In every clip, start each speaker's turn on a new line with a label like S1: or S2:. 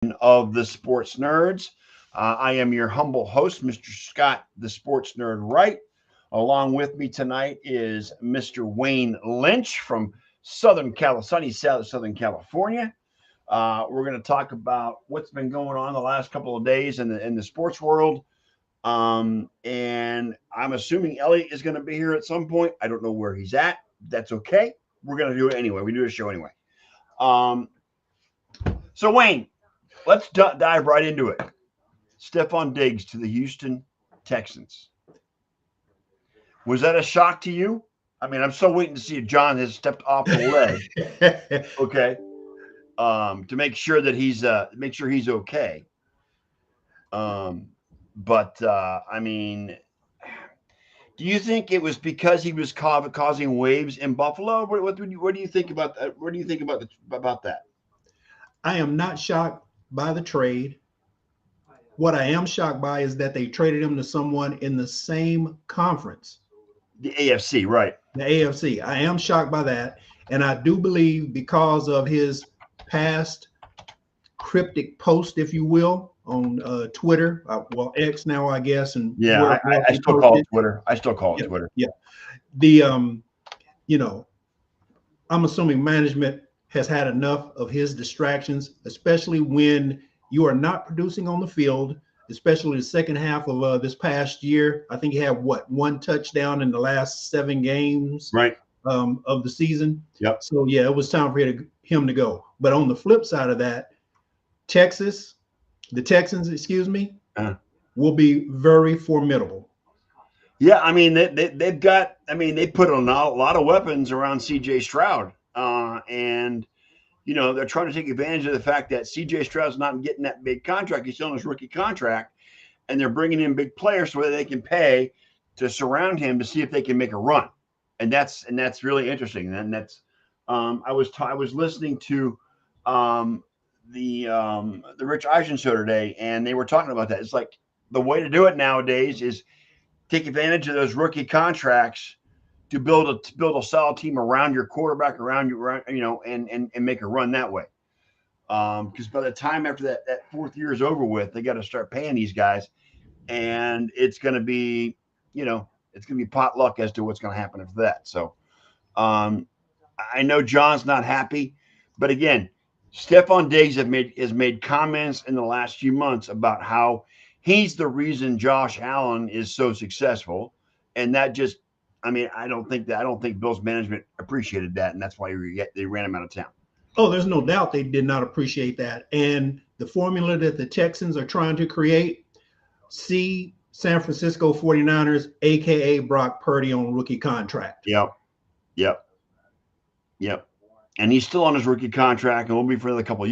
S1: of the Sports Nerds. I am your humble host, Mr. Scott, the Sports Nerd Wright. Along with me tonight is Mr. Wayne Lynch from sunny Southern California. We're going to talk about what's been going on the last couple of days in the sports world. And I'm assuming Elliot is going to be here at some point. I don't know where he's at. That's okay. We're going to do it anyway. We do a show anyway. So Wayne, let's dive right into it. Stephon Diggs to the Houston Texans. Was that a shock to you? I mean, I'm still waiting to see if John has stepped off the ledge. Okay. To make sure that he's okay. But I mean, do you think it was because he was causing waves in Buffalo? What do you think about that? What do you think about that?
S2: I am not shocked by the trade. What I am shocked by is that they traded him to someone in the same conference.
S1: The AFC, right?
S2: The AFC. I am shocked by that. And I do believe because of his past cryptic post, if you will, on Twitter, well, X now, I guess. And
S1: yeah, I still call it Twitter. I still call it Twitter.
S2: Yeah. The, I'm assuming management has had enough of his distractions, especially when you are not producing on the field, especially the second half of this past year. I think he had one touchdown in the last 7 games
S1: right.
S2: Of the season.
S1: Yep.
S2: So yeah, it was time for him to go. But on the flip side of that, the Texans, will be very formidable.
S1: Yeah, I mean they've got. I mean they put a lot of weapons around C.J. Stroud, and they're trying to take advantage of the fact that C.J. Stroud's not getting that big contract. He's still on his rookie contract, and they're bringing in big players so that they can pay to surround him to see if they can make a run, and that's really interesting. And that's I was listening to the Rich Eisen show today, and they were talking about that. It's like the way to do it nowadays is take advantage of those rookie contracts to build a solid team around your quarterback, and make a run that way. Because by the time after that 4th year is over with, they got to start paying these guys, and it's going to be, it's going to be potluck as to what's going to happen after that. So, I know John's not happy, but again, Stephon Diggs has made comments in the last few months about how he's the reason Josh Allen is so successful, and that just. I mean, I don't think Bill's management appreciated that, and that's why they ran him out of town.
S2: Oh, there's no doubt they did not appreciate that. And the formula that the Texans are trying to create, see San Francisco 49ers, a.k.a. Brock Purdy, on rookie contract.
S1: Yep. And he's still on his rookie contract, and will be for another couple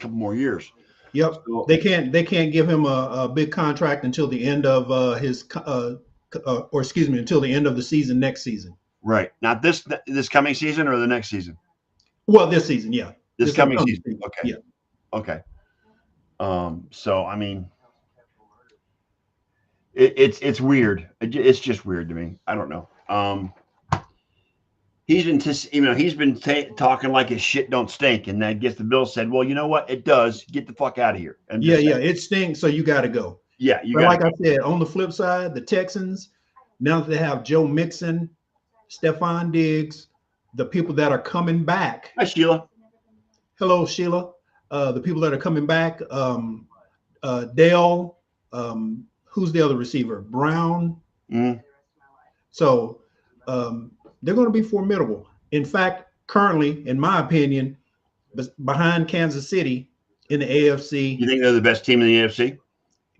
S1: more years.
S2: Yep. So, they can't give him a big contract until the end of until the end of the season next season.
S1: Right. Not this coming season or the next season?
S2: Well, this season, yeah.
S1: This coming season. Okay.
S2: Yeah.
S1: Okay. So I mean, it's weird. It's just weird to me. I don't know. He's been talking like his shit don't stink, and I guess the Bill said, well, you know what? It does. Get the fuck out of here.
S2: It stinks, so you got to go.
S1: Yeah,
S2: I said, on the flip side, the Texans, now that they have Joe Mixon, Stephon Diggs, the people that are coming back.
S1: Hi, Sheila.
S2: Hello, Sheila. The people that are coming back, Dale, who's the other receiver? Brown.
S1: Mm-hmm.
S2: So they're going to be formidable. In fact, currently, in my opinion, behind Kansas City in the AFC.
S1: You think they're the best team in the AFC?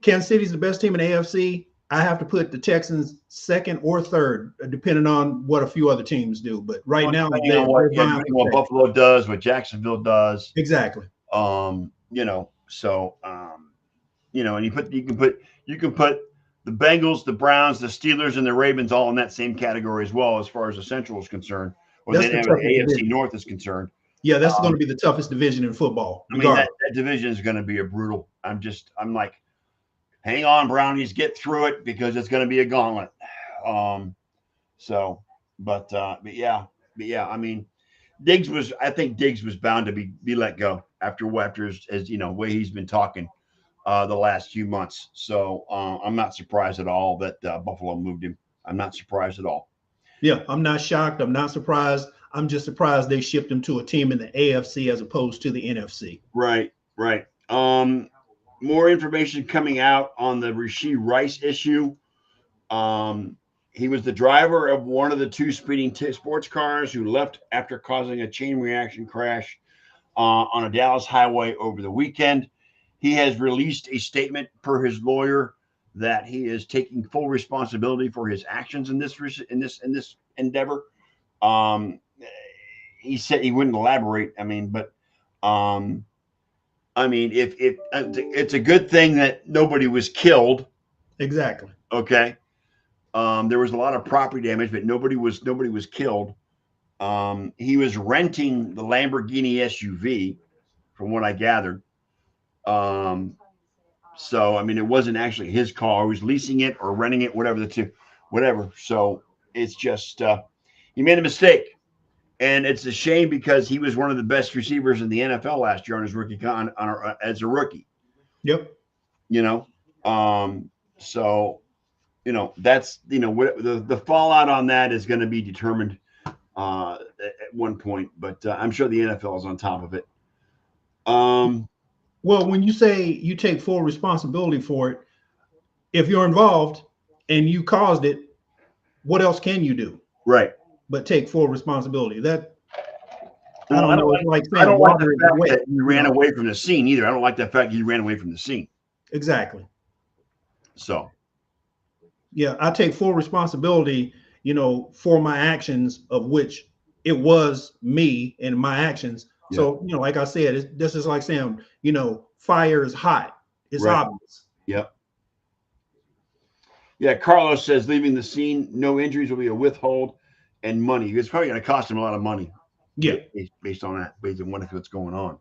S2: Kansas City's the best team in the AFC. I have to put the Texans second or third, depending on what a few other tems do. But right now,
S1: what Buffalo does, what Jacksonville does,
S2: exactly.
S1: And you can put the Bengals, the Browns, the Steelers, and the Ravens all in that same category as well, as far as the Central is concerned, or the AFC North is concerned.
S2: Yeah, that's going to be the toughest division in football.
S1: I mean, that division is going to be a brutal. I'm like, hang on, Brownies, get through it, because it's going to be a gauntlet. But yeah. I mean, I think Diggs was bound to be let go. after as you know, way he's been talking the last few months. So I'm not surprised at all that Buffalo moved him. I'm not surprised at all.
S2: Yeah, I'm not shocked. I'm not surprised. I'm just surprised they shipped him to a team in the AFC as opposed to the NFC.
S1: Right, right. More information coming out on the Rashee Rice issue. He was the driver of one of the two speeding sports cars who left after causing a chain reaction crash on a Dallas highway over the weekend. He has released a statement per his lawyer that he is taking full responsibility for his actions in this endeavor. He said he wouldn't elaborate. I mean, but if it's a good thing that nobody was killed.
S2: Exactly.
S1: Okay. There was a lot of property damage, but nobody was killed. He was renting the Lamborghini SUV, from what I gathered. So I mean, it wasn't actually his car. He was leasing it or renting it, whatever. So it's just he made a mistake, and it's a shame because he was one of the best receivers in the NFL last year on his rookie as a rookie.
S2: Yep.
S1: You know, so you know that's what the fallout on that is going to be determined at one point, but I'm sure the NFL is on top of it.
S2: Well, when you say you take full responsibility for it, if you're involved and you caused it, what else can you do?
S1: Right.
S2: But take full responsibility. That
S1: I don't know. I don't like the fact that you ran away from the scene either. I don't like the fact you ran away from the scene.
S2: Exactly.
S1: So.
S2: Yeah, I take full responsibility, for my actions, of which it was me and my actions. Yeah. So, like I said, this is like saying, fire is hot. It's right. Obvious.
S1: Yep. Yeah, Carlos says leaving the scene, no injuries will be a withhold and money. It's probably going to cost him a lot of money.
S2: Yeah.
S1: Based on what's going on.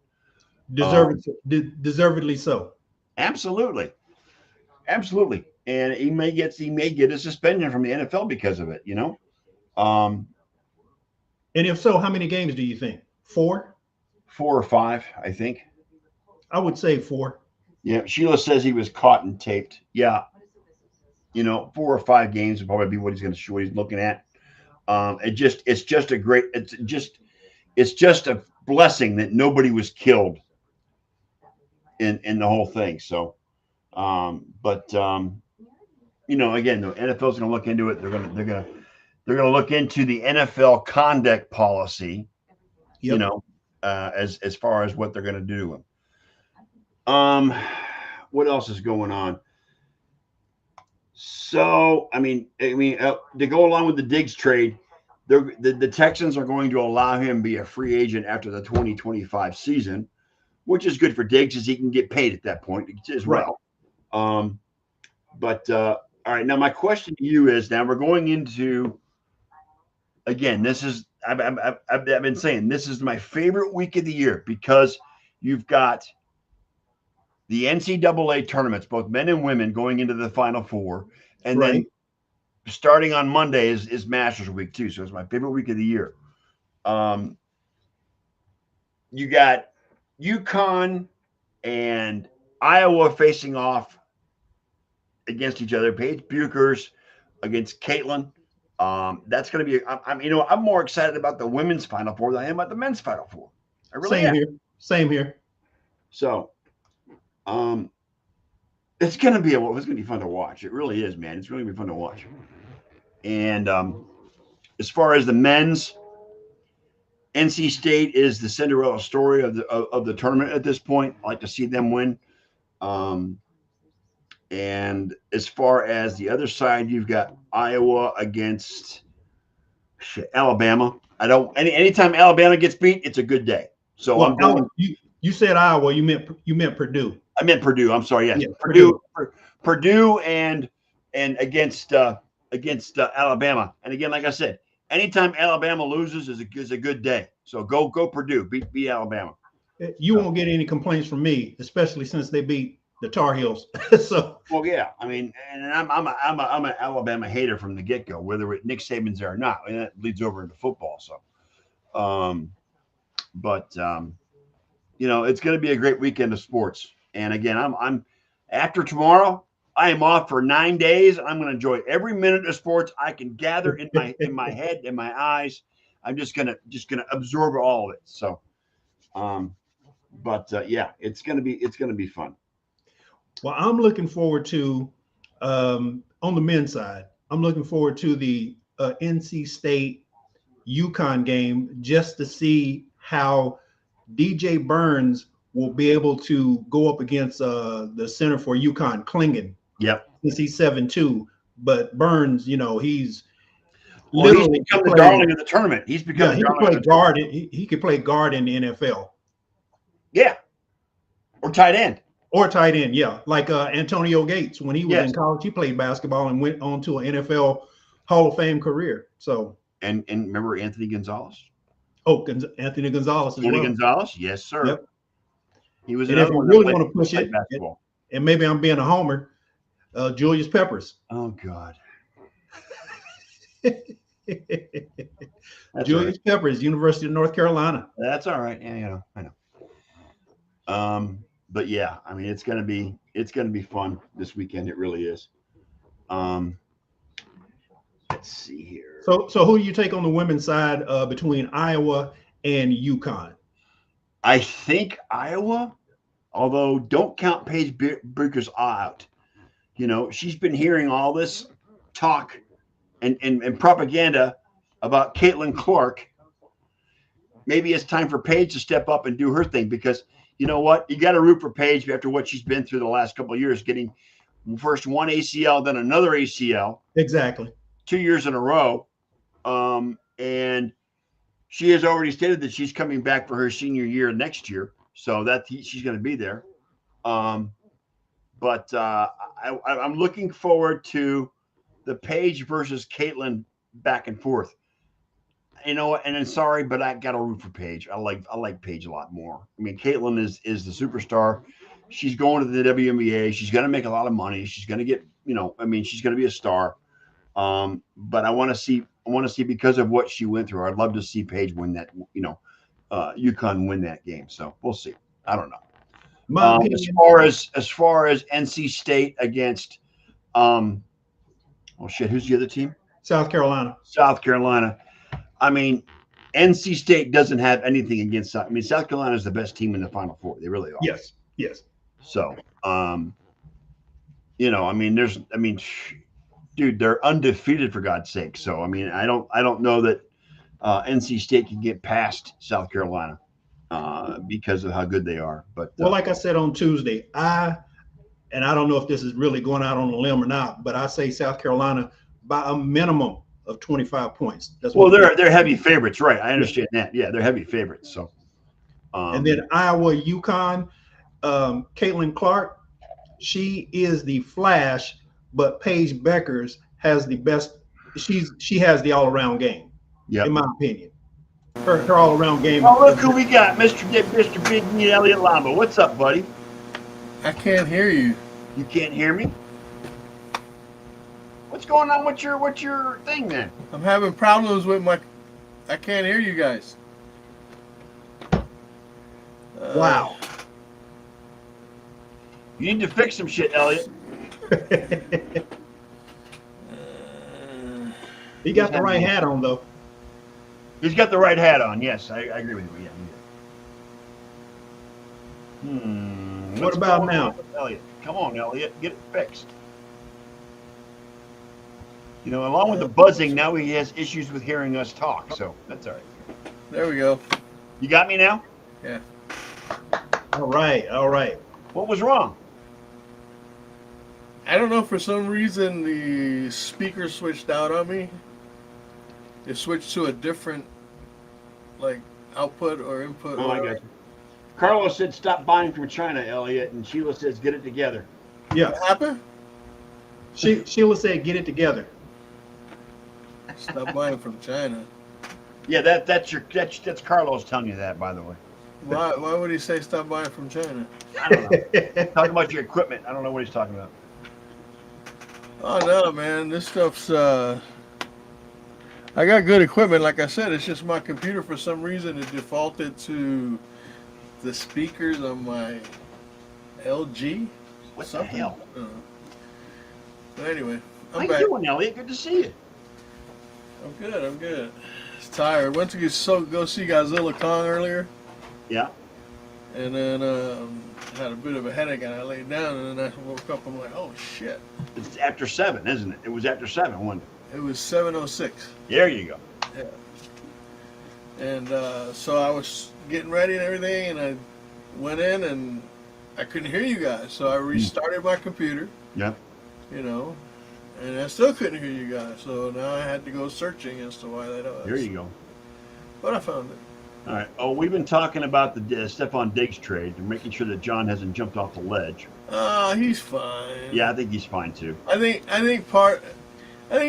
S2: Deservedly so.
S1: Absolutely. Absolutely. And he may get a suspension from the NFL because of it,
S2: And if so, how many games do you think? 4?
S1: 4 or 5, I think.
S2: I would say 4.
S1: Yeah. Sheila says he was caught and taped. Yeah. 4 or 5 games would probably be what he's looking at. It's just a blessing that nobody was killed in the whole thing. So, again, the NFL's going to look into it. They're going to look into the NFL conduct policy. Yep. As far as what they're going to do to him. What else is going on? So, to go along with the Diggs trade, the Texans are going to allow him to be a free agent after the 2025 season, which is good for Diggs as he can get paid at that point as well. All right, now my question to you is: now we're going into, again, this is I've been saying this is my favorite week of the year because you've got the NCAA tournaments, both men and women, going into the Final Four, and then starting on Monday is Masters Week too. So it's my favorite week of the year. You got UConn and Iowa facing off against each other. Paige Buchers against Caitlin. That's going to be. I'm more excited about the women's Final Four than I am about the men's Final Four. I really am.
S2: Same here.
S1: So, it's going to be fun to watch. It really is, man. It's really going to be fun to watch. And as far as the men's, NC State is the Cinderella story of the tournament at this point. I like to see them win. And as far as the other side, you've got Iowa against Alabama. Anytime Alabama gets beat, it's a good day. So I'm going.
S2: You said Iowa. You meant Purdue.
S1: I meant Purdue. I'm sorry. Yes, yeah, Purdue and against Alabama. And again, like I said, anytime Alabama loses is a good day. So go Purdue. Beat Alabama.
S2: You won't get any complaints from me, especially since they beat the Tar Heels.
S1: Well, yeah. And I'm an Alabama hater from the get go, whether Nick Saban's there or not. That bleeds over into football. So, it's going to be a great weekend of sports. And again, I'm after tomorrow, I am off for 9 days. I'm going to enjoy every minute of sports I can gather in my head, in my eyes. I'm just gonna absorb all of it. So, yeah, it's gonna be fun.
S2: Well, I'm looking forward to on the men's side. I'm looking forward to the NC State UConn game just to see how DJ Burns will be able to go up against the center for UConn, Klingon.
S1: Yep.
S2: Since he's 7'2", but Burns, he's
S1: he's become the darling of the tournament. He's become
S2: he could play guard. He could play guard in the NFL.
S1: Yeah, or tight end.
S2: Or tight end, yeah. Like Antonio Gates, when he was in college, he played basketball and went on to an NFL Hall of Fame career. So
S1: and remember Anthony Gonzalez?
S2: Oh, Anthony Gonzalez as well.
S1: Gonzalez, yes, sir.
S2: Yep.
S1: He was.
S2: And if you really want to push it, and maybe I'm being a homer, Julius Peppers.
S1: Oh God.
S2: Julius Peppers, University of North Carolina.
S1: That's all right. Yeah, I know. But yeah, I mean, it's gonna be fun this weekend. It really is. Let's see here.
S2: So who do you take on the women's side between Iowa and UConn?
S1: I think Iowa, although don't count Paige Buecher's out. She's been hearing all this talk and propaganda about Caitlin Clark. Maybe it's time for Paige to step up and do her thing, because you know what? You got to root for Paige after what she's been through the last couple of years, getting first one ACL, then another ACL.
S2: Exactly.
S1: 2 years in a row. And she has already stated that she's coming back for her senior year next year. So that she's going to be there. I'm looking forward to the Paige versus Caitlin back and forth. And then sorry, but I got to root for Paige. I like Paige a lot more. I mean, Caitlin is the superstar. She's going to the WNBA. She's going to make a lot of money. She's going to get, she's going to be a star. But I want to see because of what she went through. I'd love to see Paige win that, UConn win that game. So we'll see. I don't know. As far as NC State against, who's the other team?
S2: South Carolina.
S1: I mean, NC State doesn't have anything against. South Carolina is the best team in the Final Four. They really are.
S2: Yes.
S1: So, dude, they're undefeated for God's sake. So, I don't know that NC State can get past South Carolina because of how good they are. But
S2: like I said on Tuesday, I don't know if this is really going out on a limb or not, but I say South Carolina by a minimum of 25 points.
S1: They're heavy favorites, right? I understand that. Yeah, they're heavy favorites. So,
S2: and then Iowa, UConn, Caitlin Clark, she is the flash, but Paige Bueckers has the best. She has the all around game.
S1: Yeah,
S2: in my opinion, her all around game.
S1: Oh, look who we got, Mr. Big Meat Elliot Lamba. What's up, buddy?
S3: I can't hear you.
S1: You can't hear me? What's going on with your thing then?
S3: I'm having problems with I can't hear you guys.
S2: Wow.
S1: You need to fix some shit, Elliot.
S2: He got the right hat on, though.
S1: He's got the right hat on. Yes, I agree with you. Yeah.
S2: What about now?
S1: Elliot? Come on, Elliot. Get it fixed. Along with the buzzing, now he has issues with hearing us talk. So that's all right.
S3: There we go.
S1: You got me now?
S3: Yeah.
S2: All right.
S1: What was wrong?
S3: I don't know. For some reason, the speaker switched out on me. It switched to a different, output or input.
S1: Oh, I got you. Carlos said, "Stop buying from China, Elliot," and Sheila says, "Get it together."
S2: Yeah.
S3: What happened?
S2: Sheila said, "Get it together."
S3: Stop buying from China.
S1: Yeah, that's Carlos telling you that, by the way.
S3: Why would he say stop buying from China?
S1: I don't know. Talking about your equipment. I don't know what he's talking about.
S3: Oh no, man, this stuff's I got good equipment, like I said. It's just my computer for some reason it defaulted to the speakers on my LG.
S1: What
S3: Something.
S1: the hell?
S3: But anyway,
S1: How
S3: I'm
S1: you
S3: back.
S1: doing, Elliot? Good to see you.
S3: I'm good. It's tired. Went to go see Godzilla Kong earlier,
S1: Yeah.
S3: and then had a bit of a headache, and I laid down, and then I woke up. I'm like, oh shit!
S1: It's after 7, isn't it? It was after 7, wasn't it?
S3: It was 7:06.
S1: There you go.
S3: Yeah. And so I was getting ready and everything, and I went in, and I couldn't hear you guys, so I restarted my computer.
S1: Yep.
S3: You know, and I still couldn't hear you guys, so now I had to go searching as to why that was.
S1: There you go.
S3: But I found it.
S1: All right. Oh, we've been talking about the Stephon Diggs trade and making sure that John hasn't jumped off the ledge.
S3: He's fine.
S1: Yeah, I think he's fine too.
S3: I think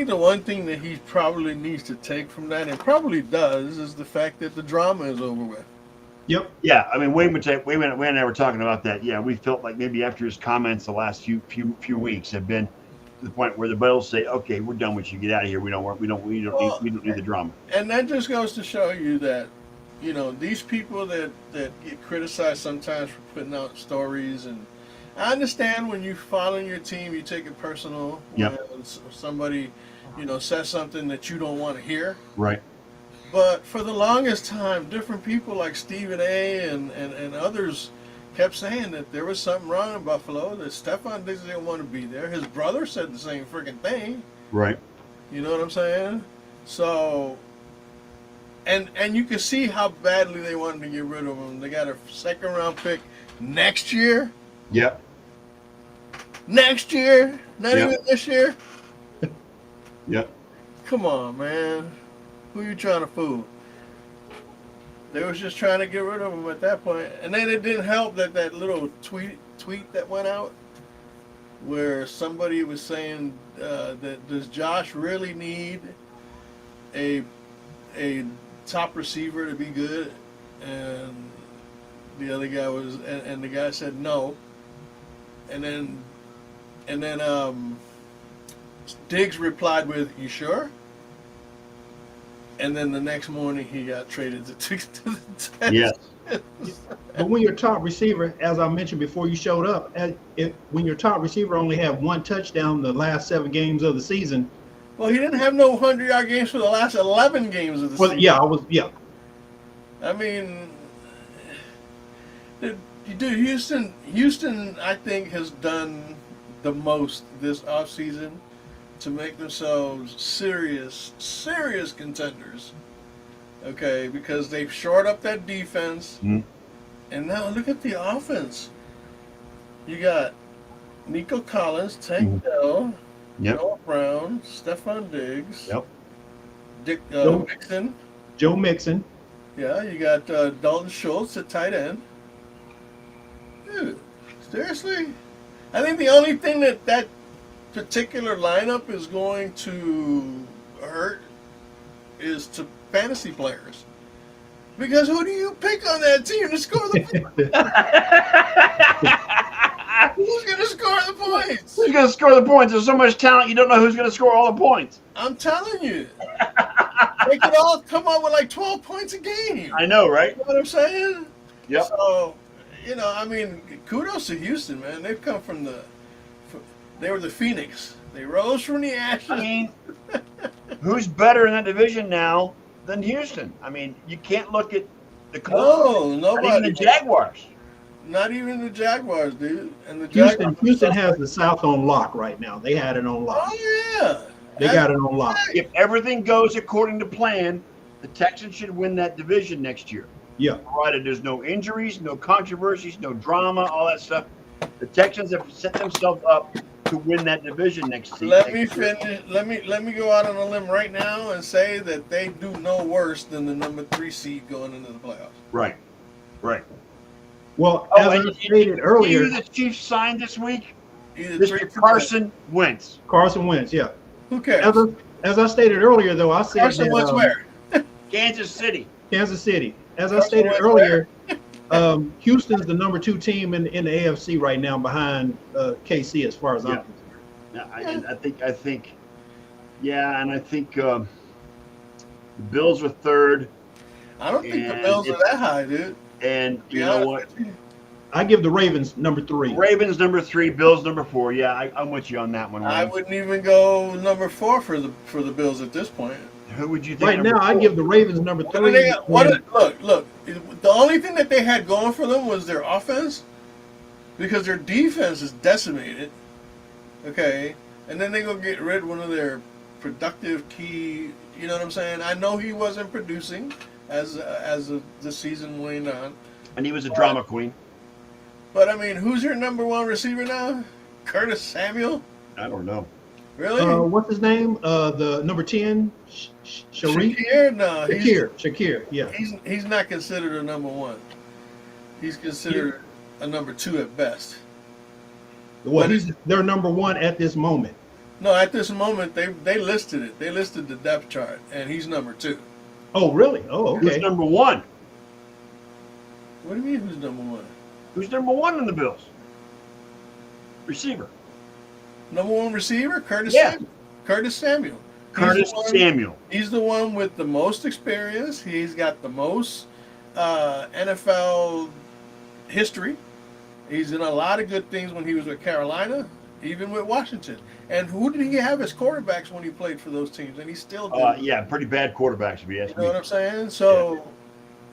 S3: the one thing that he probably needs to take from that, and probably does, is the fact that the drama is over with.
S2: Yep.
S1: Yeah, I mean, Wayne and I were talking about that. Yeah, we felt like maybe after his comments the last few weeks have been to the point where the Bills say, "Okay, we're done with you. Get out of here. We don't need the drama."
S3: And that just goes to show you that, you know, these people that get criticized sometimes for putting out stories, and I understand when you follow your team, you take it personal.
S1: Yep.
S3: When somebody, you know, says something that you don't want to hear.
S1: Right.
S3: But for the longest time, different people like Stephen A. and others kept saying that there was something wrong in Buffalo, that Stephon Diggs didn't want to be there. His brother said the same freaking thing.
S1: Right.
S3: You know what I'm saying? So, and you can see how badly they wanted to get rid of him. They got a second-round pick next year.
S1: Yep.
S3: Next year, not
S1: Yep.
S3: even this year.
S1: Yep.
S3: Come on, man. Who you trying to fool? They was just trying to get rid of him at that point. And then it didn't help that little tweet that went out where somebody was saying that does Josh really need a top receiver to be good? And the other guy was, and the guy said no. And then Diggs replied with, "You sure?" And then the next morning he got traded to the Texans.
S1: Yes.
S2: But when your top receiver, as I mentioned before you showed up, when your top receiver only had one touchdown the last 7 games of the season.
S3: Well, he didn't have no 100-yard games for the last 11 games of the season.
S2: Yeah.
S3: I mean, dude, Houston, I think, has done the most this offseason to make themselves serious contenders. Okay, because they've shored up that defense.
S1: Mm.
S3: And now look at the offense. You got Nico Collins, Tank Dell,
S1: Yep.
S3: Noah Brown, Stephon Diggs,
S1: Yep.
S3: Mixon.
S2: Joe Mixon.
S3: Yeah, you got Dalton Schultz at tight end. Dude, seriously? I think the only thing that particular lineup is going to hurt is to fantasy players. Because who do you pick on that team to score the points? Who's going to score the points?
S1: Who's going to score the points? There's so much talent, you don't know who's going to score all the points.
S3: I'm telling you. They could all come up with like 12 points a game.
S1: I know, right?
S3: You know what I'm saying?
S1: Yep.
S3: So, you know, I mean, kudos to Houston, man. They've come from they were the Phoenix. They rose from the ashes.
S1: I mean, who's better in that division now than Houston? I mean, you can't look at the
S3: No, nobody.
S1: Not even the Jaguars.
S3: Not even the Jaguars, dude. And the Jaguars.
S2: Houston has the South on lock right now. They had it on lock.
S3: Oh yeah.
S2: They got it on lock.
S1: If everything goes according to plan, the Texans should win that division next year.
S2: Yeah.
S1: Provided there's no injuries, no controversies, no drama, all that stuff. The Texans have set themselves up to win that division next season.
S3: Let me finish. Let me go out on a limb right now and say that they do no worse than the number 3 seed going into the playoffs.
S1: Right.
S2: Well, as I stated earlier,
S1: Who the Chiefs signed this week?
S3: Either
S1: Mr. Carson Wentz.
S2: Carson Wentz, yeah.
S3: Who cares?
S2: As I stated earlier, though, I said
S3: Carson
S2: that,
S3: Wentz where?
S1: Kansas City.
S2: Kansas City. As I
S3: Carson
S2: stated
S3: Wentz
S2: earlier, Houston's the number 2 team in the AFC right now behind KC as far as I'm concerned.
S1: I think, the Bills are third.
S3: I don't think the Bills are that high, dude.
S1: And you know what?
S2: I give the Ravens number 3.
S1: Ravens number 3, Bills number 4. Yeah, I'm with you on that one.
S3: I wouldn't even go number 4 for the Bills at this point.
S1: Who would you think?
S2: Right now, I give the Ravens number 3.
S3: Look. The only thing that they had going for them was their offense, because their defense is decimated. Okay, and then they go get rid of one of their productive key. You know what I'm saying? I know he wasn't producing as the season went on,
S1: and he was a drama queen.
S3: But I mean, who's your number 1 receiver now? Curtis Samuel?
S1: I don't know.
S3: Really?
S2: What's his name? The number 10,
S3: Shakir? No,
S2: Shakir. Yeah.
S3: He's not considered a number 1. He's considered a number 2 at best.
S2: Well, they're number 1 at this moment.
S3: No, at this moment they listed it. They listed the depth chart, and he's number 2.
S2: Oh, really? Oh, okay.
S1: Who's number 1?
S3: What do you mean? Who's number 1?
S1: Who's number 1 in the Bills? Receiver.
S3: Number 1 receiver, Curtis.
S1: Yeah.
S3: Samuel. Curtis Samuel.
S1: Samuel.
S3: He's the one with the most experience. He's got the most NFL history. He's done a lot of good things when he was with Carolina, even with Washington. And who did he have as quarterbacks when he played for those teams? And he still did.
S1: Yeah, pretty bad quarterbacks, if you ask me.
S3: You know what I'm saying? So,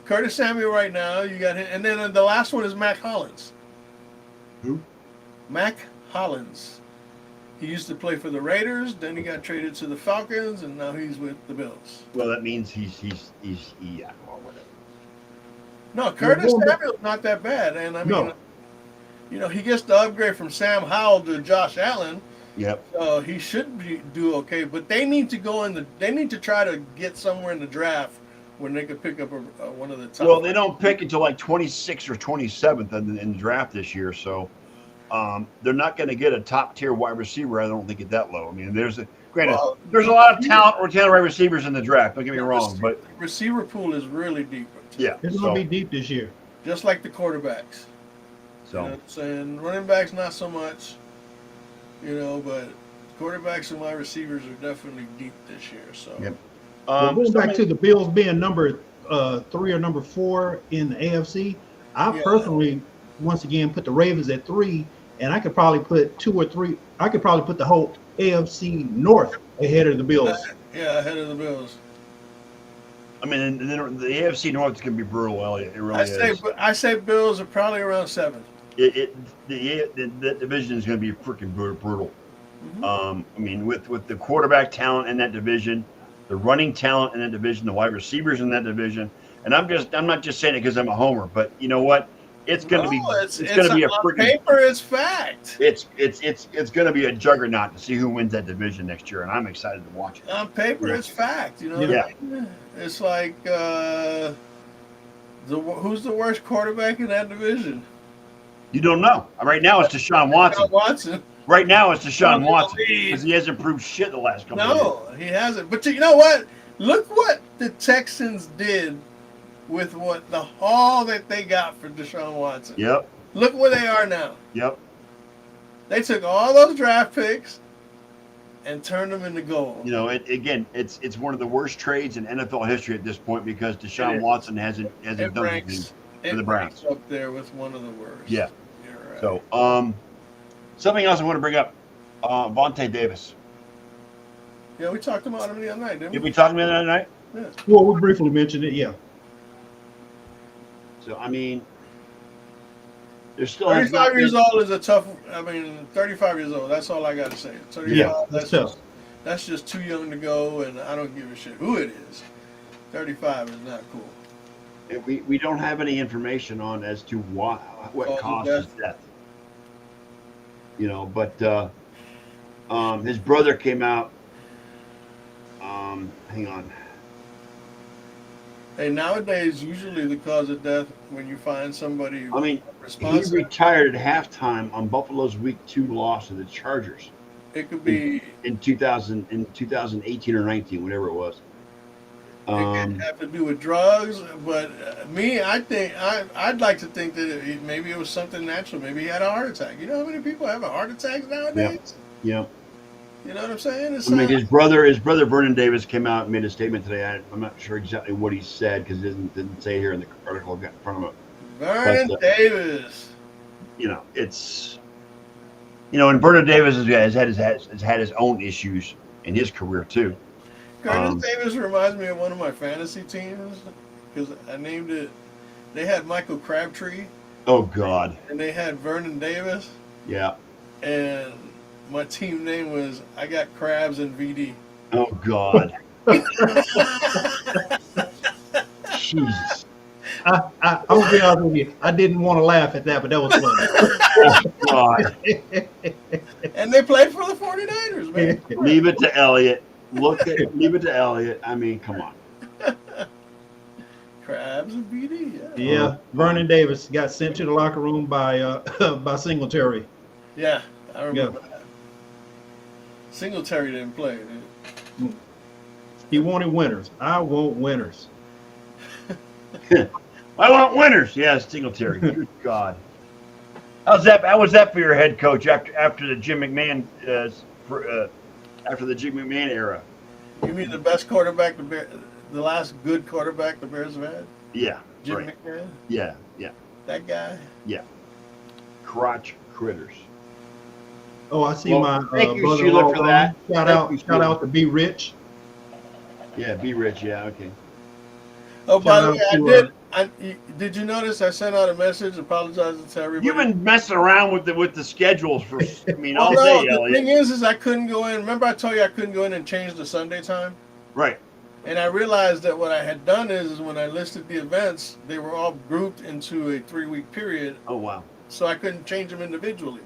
S3: Curtis Samuel right now, you got him. And then the last one is Mac Hollins.
S1: Who?
S3: Mac Hollins. He used to play for the Raiders, then he got traded to the Falcons, and now he's with the Bills.
S1: Well, that means he's yeah, well, whatever.
S3: No, Curtis Samuel's not that bad. And I mean, he gets the upgrade from Sam Howell to Josh Allen.
S1: Yep.
S3: So he should do okay, but they need to they need to try to get somewhere in the draft when they could pick up one of the top.
S1: Well, they don't pick until like 26th or 27th in the draft this year, so they're not going to get a top tier wide receiver. I don't think it's that low. I mean, there's a lot of talent or talented wide receivers in the draft. Don't get me wrong, but
S3: receiver pool is really deep.
S1: Yeah,
S2: it's going to be deep this year,
S3: just like the quarterbacks.
S1: So,
S3: you know what I'm saying, running backs not so much. But quarterbacks and wide receivers are definitely deep this year. So,
S1: yep.
S2: Going back to the Bills being number 3 or number 4 in the AFC, I personally, once again, put the Ravens at 3, and I could probably put 2 or 3. I could probably put the whole AFC North ahead of the Bills.
S3: Yeah, ahead of the Bills.
S1: I mean, the AFC North is going to be brutal, Elliot. It really is.
S3: I say Bills are probably around 7.
S1: The division is going to be freaking brutal.
S3: Mm-hmm.
S1: I mean, with the quarterback talent in that division, the running talent in that division, the wide receivers in that division, and I'm not just saying it because I'm a homer, but you know what? It's going to be a freaking
S3: paper. It's fact.
S1: It's going to be a juggernaut to see who wins that division next year, and I'm excited to watch it.
S3: On paper, it's fact. You know,
S1: yeah.
S3: It's like who's the worst quarterback in that division?
S1: You don't know. Right now, it's Deshaun Watson. Right now, it's Deshaun Watson because he hasn't proved shit the last couple of years.
S3: No, he hasn't. But you know what? Look what the Texans did with the haul that they got for Deshaun Watson.
S1: Yep.
S3: Look where they are now.
S1: Yep.
S3: They took all those draft picks and turned them into gold.
S1: It's one of the worst trades in NFL history at this point because Deshaun Watson hasn't done anything for the Browns.
S3: Up there with one of the worst.
S1: Yeah.
S3: You're right.
S1: So, something else I want to bring up, Vontae Davis.
S3: Yeah, we talked about him the other night, didn't we?
S1: Did we talk about him the other night?
S3: Yeah.
S2: Well, we briefly mentioned it, yeah.
S1: So, I mean, there's still
S3: 35 years old is a tough. 35 years old. That's all I got to say. 35,
S2: yeah, that's tough.
S3: That's just too young to go, and I don't give a shit who it is. 35 is not cool.
S1: We don't have any information on as to what caused his death. But his brother came out. Hang on.
S3: Hey, nowadays, usually the cause of death when you find somebody.
S1: He retired at halftime on Buffalo's Week 2 loss to the Chargers.
S3: It could be
S1: in 2018 or 19, whatever it was.
S3: It could have to do with drugs, but I think I'd like to think that maybe it was something natural. Maybe he had a heart attack. You know how many people have a heart attack nowadays?
S1: Yeah.
S3: You know what I'm saying?
S1: His brother Vernon Davis came out and made a statement today. I'm not sure exactly what he said because it didn't say here in the article I got in front of
S3: Vernon Davis.
S1: It's and Vernon Davis has had his own issues in his career too.
S3: Curtis Davis reminds me of one of my fantasy teams because I named it. They had Michael Crabtree.
S1: Oh God.
S3: And they had Vernon Davis.
S1: Yeah.
S3: And my team name was I Got Crabs and VD.
S1: Oh God. Jesus.
S2: I'm gonna be honest with you. I didn't want to laugh at that, but that was funny.
S1: Oh God.
S3: And they played for the 49ers, man.
S1: Leave it to Elliott. Leave it to Elliott. I mean, come on.
S3: Crabs and BD,
S2: yeah. Vernon Davis got sent to the locker room by Singletary.
S3: Yeah, I remember that. Singletary didn't play, dude.
S2: He wanted winners. I want winners.
S1: I want winners. Yeah, Singletary. Good God. How was that for your head coach after the Jim McMahon after the Jim McMahon era?
S3: You mean the best quarterback, the last good quarterback the Bears have had?
S1: Yeah.
S3: Jim
S1: right.
S3: McMahon?
S1: Yeah.
S3: That guy?
S1: Yeah. Crotch critters.
S2: Oh, I see my
S1: thank you, Sheila, for that.
S2: Shout out to Be Rich.
S1: Yeah, Be Rich. Yeah, okay.
S3: Oh, by the way, did you notice I sent out a message apologizing to everybody?
S1: You've been messing around with the schedules for all
S3: no,
S1: day,
S3: the
S1: Elliot.
S3: thing is I couldn't go in. Remember I told you I couldn't go in and change the Sunday time?
S1: Right.
S3: And I realized that what I had done is when I listed the events, they were all grouped into a 3-week period.
S1: Oh, wow.
S3: So I couldn't change them individually.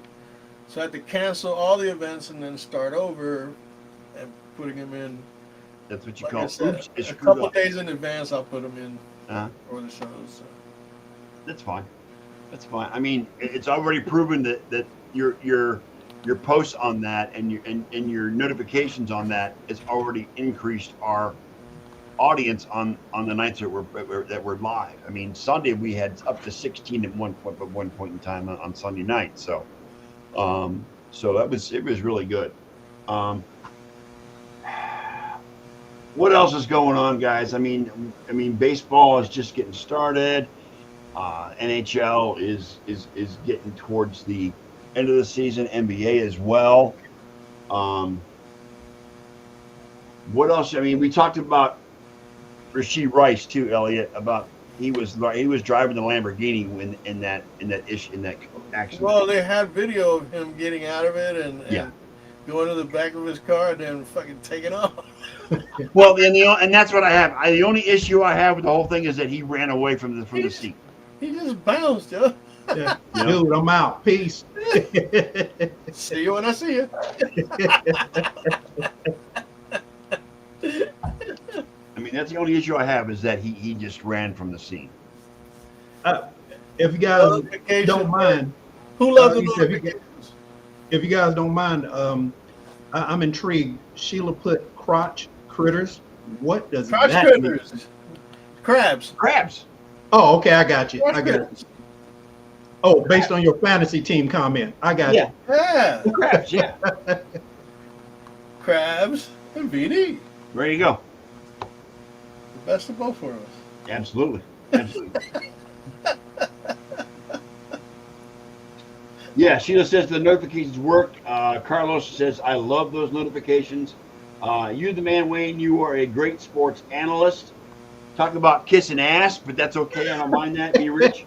S3: So I had to cancel all the events and then start over and putting them in.
S1: That's what you
S3: like
S1: call
S3: I said,
S1: oops.
S3: a couple days in advance, I'll put them in for the shows. So.
S1: That's fine. That's fine. I mean, it's already proven that your posts on that and your notifications on that has already increased our audience on the nights that we're live. I mean, Sunday we had up to 16 at one point in time on Sunday night. So it was really good. What else is going on, guys? I mean, baseball is just getting started. NHL is getting towards the end of the season. NBA as well. What else? I mean, we talked about Rashid Rice too, Elliot. About he was driving the Lamborghini in that accident.
S3: Well, they had video of him getting out of it and going to the back of his car and then fucking taking off.
S1: Well, and that's what I have. The only issue I have with the whole thing is that he ran away from the seat.
S3: He just bounced, yo.
S2: Yeah. Dude, I'm out. Peace.
S3: See you when I see you.
S1: I mean, that's the only issue I have is that he just ran from the scene.
S2: If you guys don't mind,
S3: who loves the notifications?
S2: If you guys don't mind, I'm intrigued. Sheila put crotch critters. What does
S3: crotch
S2: that
S3: critters
S2: mean?
S1: Crabs.
S2: Oh, okay, I got you.
S3: Crotch
S2: I got
S3: critters.
S2: you. Oh, based on your fantasy team comment, I got you.
S3: Yeah.
S1: Crabs. Yeah.
S3: Crabs and BD.
S1: There you go.
S3: The best of both worlds.
S1: Absolutely. Yeah, Sheila says the notifications work. Carlos says, I love those notifications. You the man, Wayne, you are a great sports analyst. Talking about kissing ass, but that's okay. I don't mind that. Be rich.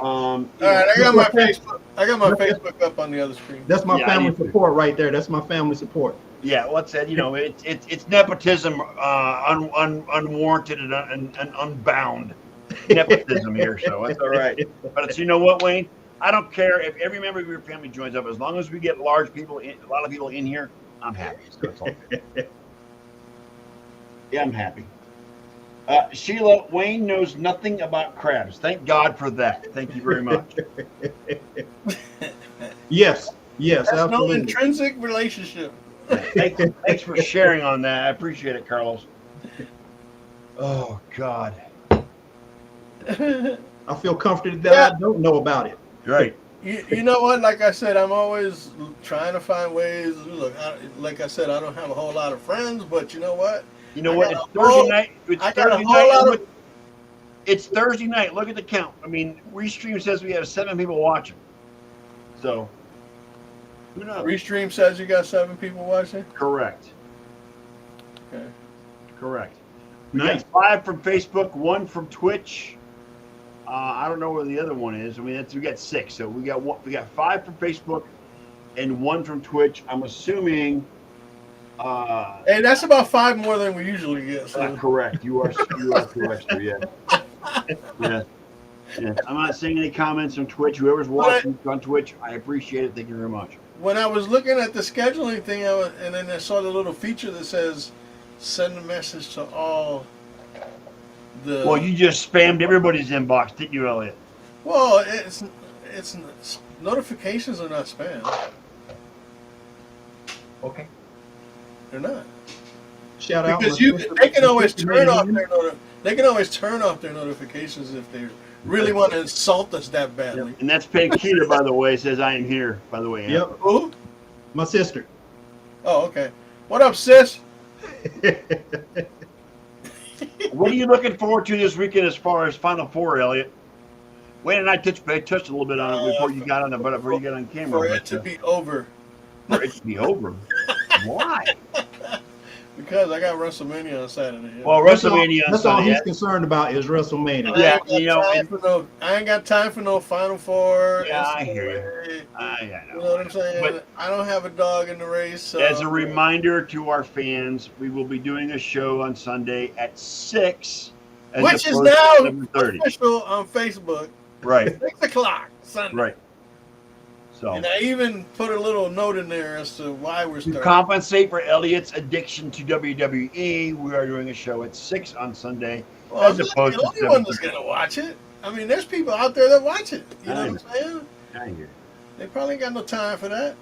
S3: All right, I got my Facebook up on the other screen.
S2: That's my family support right there. That's my family support.
S1: Yeah, what's that? It's nepotism, unwarranted and unbound nepotism here. So that's all right. But it's, you know what, Wayne? I don't care if every member of your family joins up. As long as we get a lot of people in here, I'm happy. So it's all good. Yeah, I'm happy. Sheila, Wayne knows nothing about crabs. Thank God for that. Thank you very much.
S2: Yes,
S3: That's
S2: absolutely.
S3: no intrinsic relationship.
S1: Thanks for sharing on that. I appreciate it, Carlos. Oh, God.
S2: I feel comforted that I don't know about it.
S1: Right.
S3: You know what? Like I said, I'm always trying to find ways. Look, like I said, I don't have a whole lot of friends, but you know what?
S1: You know what? It's Thursday night. It's Thursday night. Look at the count. I mean, Restream says we have 7 people watching. So, who knows?
S3: Restream says you got 7 people watching.
S1: Correct.
S3: Okay.
S1: Correct. We
S2: Nice.
S1: got 5 from Facebook, 1 from Twitch. I don't know where the other one is. I mean, we got 6. So we got 5 from Facebook and 1 from Twitch. I'm assuming.
S3: Hey, that's about 5 more than we usually get. So.
S1: Correct. You are correct, sir. Yeah. Yeah. Yeah. I'm not seeing any comments on Twitch. Whoever's watching on Twitch, I appreciate it. Thank you very much.
S3: When I was looking at the scheduling thing, and then I saw the little feature that says send a message to all the.
S1: Well, you just spammed everybody's inbox, didn't you, Elliot?
S3: Well, it's notifications are not spam.
S1: Okay.
S3: They're not.
S2: Shout out.
S3: Because they can always turn off their notifications if they really want to insult us that badly.
S1: And that's Pankita, by the way, says I am here, by the way.
S2: Yep.
S3: Who?
S2: My sister.
S3: Oh, okay. What up, sis?
S1: What are you looking forward to this weekend as far as Final Four, Elliot? Wayne and I touched a little bit on it before you got on camera.
S3: For it to be over.
S1: For it to be over. Why?
S3: Because I got WrestleMania on Saturday. Yeah.
S1: Well, WrestleMania on
S2: That's all
S1: Sunday.
S2: he's concerned about is WrestleMania.
S1: Yeah,
S3: I ain't got time for no Final Four.
S1: Yeah, I hear you.
S3: You know what I'm saying?
S1: But
S3: I don't have a dog in the race. So.
S1: As a reminder to our fans, we will be doing a show on Sunday at 6.
S3: Which is now
S1: 7:30.
S3: official on Facebook.
S1: Right.
S3: 6 o'clock Sunday.
S1: Right. So.
S3: And I even put a little note in there as to why we're starting.
S1: To compensate for Elliot's addiction to WWE, we are doing a show at 6 on Sunday.
S3: Well,
S1: as
S3: I'm not
S1: opposed
S3: the
S1: to
S3: only one that's going to watch it. I mean, there's people out there that watch it. You know what I'm saying?
S1: I hear.
S3: They probably ain't got no time for that.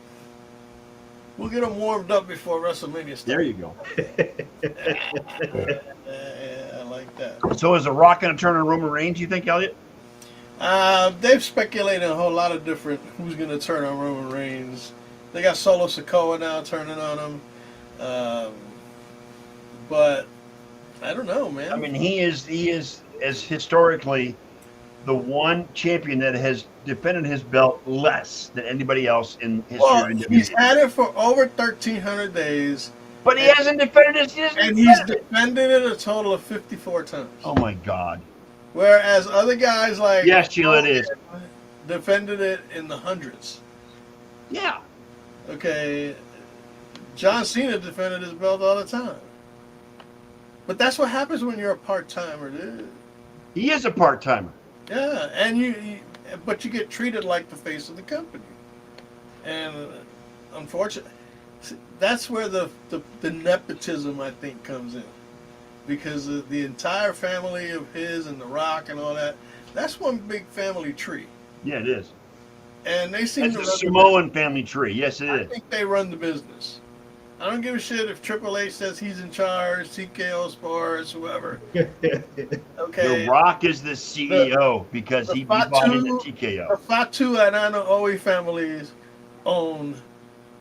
S3: We'll get them warmed up before WrestleMania starts.
S1: There you go.
S3: I like that.
S1: So is The Rock going to turn on Roman Reigns, you think, Elliot?
S3: They've speculated a whole lot of different who's going to turn on Roman Reigns. They got Solo Sikoa now turning on him. But I don't know, man.
S1: I mean, he is as historically the one champion that has defended his belt less than anybody else in history.
S3: Well, he's had it for over 1,300 days.
S1: But he hasn't defended it.
S3: He's defended it a total of 54 times.
S1: Oh, my God.
S3: Whereas other guys like
S1: yes, Sheila, it is
S3: defended it in the hundreds.
S1: Yeah.
S3: Okay. John Cena defended his belt all the time. But that's what happens when you're a part-timer, dude.
S1: He is a part-timer.
S3: Yeah, and but you get treated like the face of the company. And unfortunately, that's where the nepotism, I think, comes in. Because the entire family of his and The Rock and all that, that's one big family tree.
S1: Yeah, it is.
S3: And they seem to
S1: run the Samoan family tree. Yes, it is.
S3: I think they run the business. I don't give a shit if Triple H says he's in charge, TKO Sports, whoever. Okay.
S1: The Rock is the CEO because he bought into TKO.
S3: The Fatu and Anoa'i families own.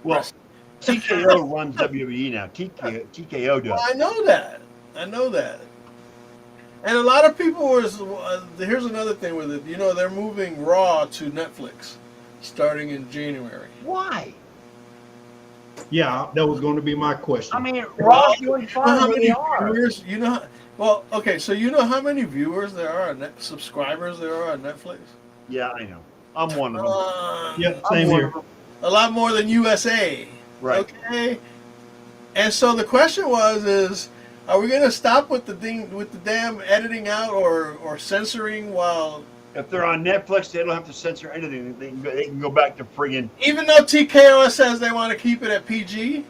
S1: Well, TKO runs WWE now. TKO does.
S3: Well, I know that. And a lot of people here's another thing with it. You know, they're moving Raw to Netflix starting in January.
S1: Why?
S2: Yeah, that was going to be my question.
S1: I mean, Raw's doing fine where they are.
S3: Viewers, well, okay, so you know how many viewers there are, subscribers there are on Netflix?
S1: Yeah, I know. I'm one of them.
S2: Yeah, same here.
S3: A lot more than USA.
S1: Right.
S3: Okay. And so the question is, are we going to stop with the damn editing out or censoring while?
S1: If they're on Netflix, they don't have to censor anything. They can go back to friggin'.
S3: Even though TKO says they want to keep it at PG,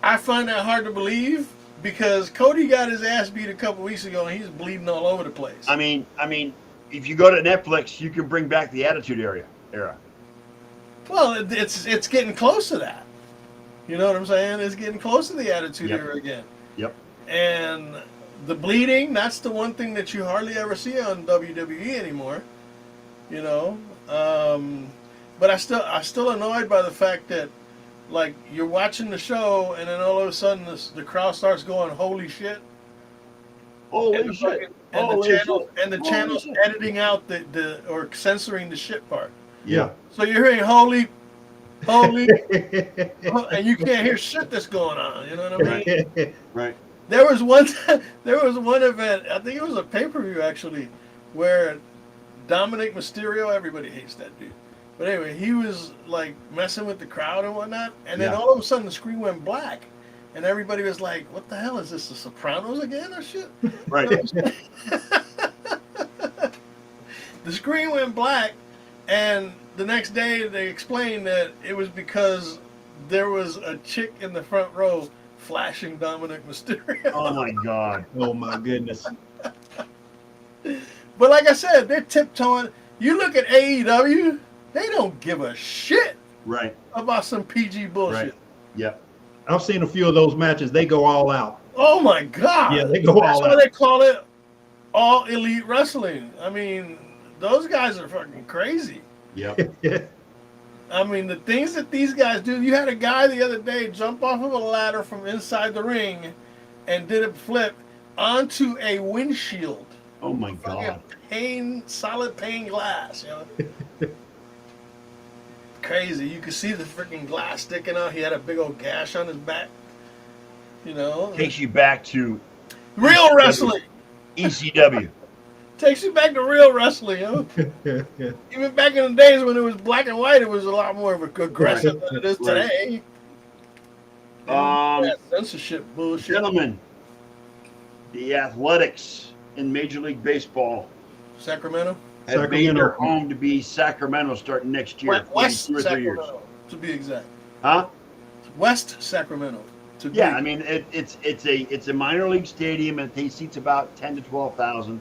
S3: I find that hard to believe because Cody got his ass beat a couple weeks ago and he's bleeding all over the place.
S1: I mean, if you go to Netflix, you can bring back the Attitude Era.
S3: Well, it's getting close to that. You know what I'm saying? It's getting close to the Attitude Era again.
S1: Yep.
S3: And the bleeding, that's the one thing that you hardly ever see on WWE anymore. You know? But I'm still annoyed by the fact that, like, you're watching the show and then all of a sudden the crowd starts going, holy shit.
S1: Holy shit!
S3: And
S1: Holy
S3: the channel
S1: shit.
S3: and the
S1: Holy
S3: channel's
S1: shit.
S3: editing out the or censoring the shit part.
S2: Yeah.
S3: So you're hearing holy, and you can't hear shit that's going on. You know what I mean?
S1: Right.
S3: There was one event, I think it was a pay-per-view actually, where Dominic Mysterio, everybody hates that dude. But anyway, he was like messing with the crowd and whatnot, and then all of a sudden the screen went black. And everybody was like, what the hell is this, The Sopranos again or shit?
S1: Right.
S3: The screen went black, and the next day they explained that it was because there was a chick in the front row flashing Dominic Mysterio.
S1: Oh my God.
S2: Oh my goodness.
S3: But like I said, they're tiptoeing. You look at AEW, they don't give a shit
S1: Right.
S3: about some PG bullshit.
S1: Right. Yep.
S2: I've seen a few of those matches. They go all out.
S3: Oh my God.
S2: Yeah, they go
S3: That's
S2: all
S3: why
S2: out.
S3: they call it All Elite Wrestling. I mean, those guys are fucking crazy.
S1: Yep.
S3: I mean, the things that these guys do. You had a guy the other day jump off of a ladder from inside the ring and did a flip onto a windshield.
S1: Oh my God.
S3: Solid pane glass, you know. Crazy. You could see the freaking glass sticking out. He had a big old gash on his back. You know.
S1: Takes you back to
S3: Real wrestling.
S1: ECW.
S3: Takes you back to real wrestling, yo. Even back in the days when it was black and white, it was a lot more of a aggressive than it is today. That censorship bullshit.
S1: Gentlemen, the Athletics in Major League Baseball
S3: Sacramento.
S1: have made their home to be Sacramento starting next year.
S3: West
S1: 2 or 3 years.
S3: Sacramento, to be exact.
S1: Huh?
S3: West Sacramento.
S1: I mean it's a minor league stadium and it seats about 10 to 12,000,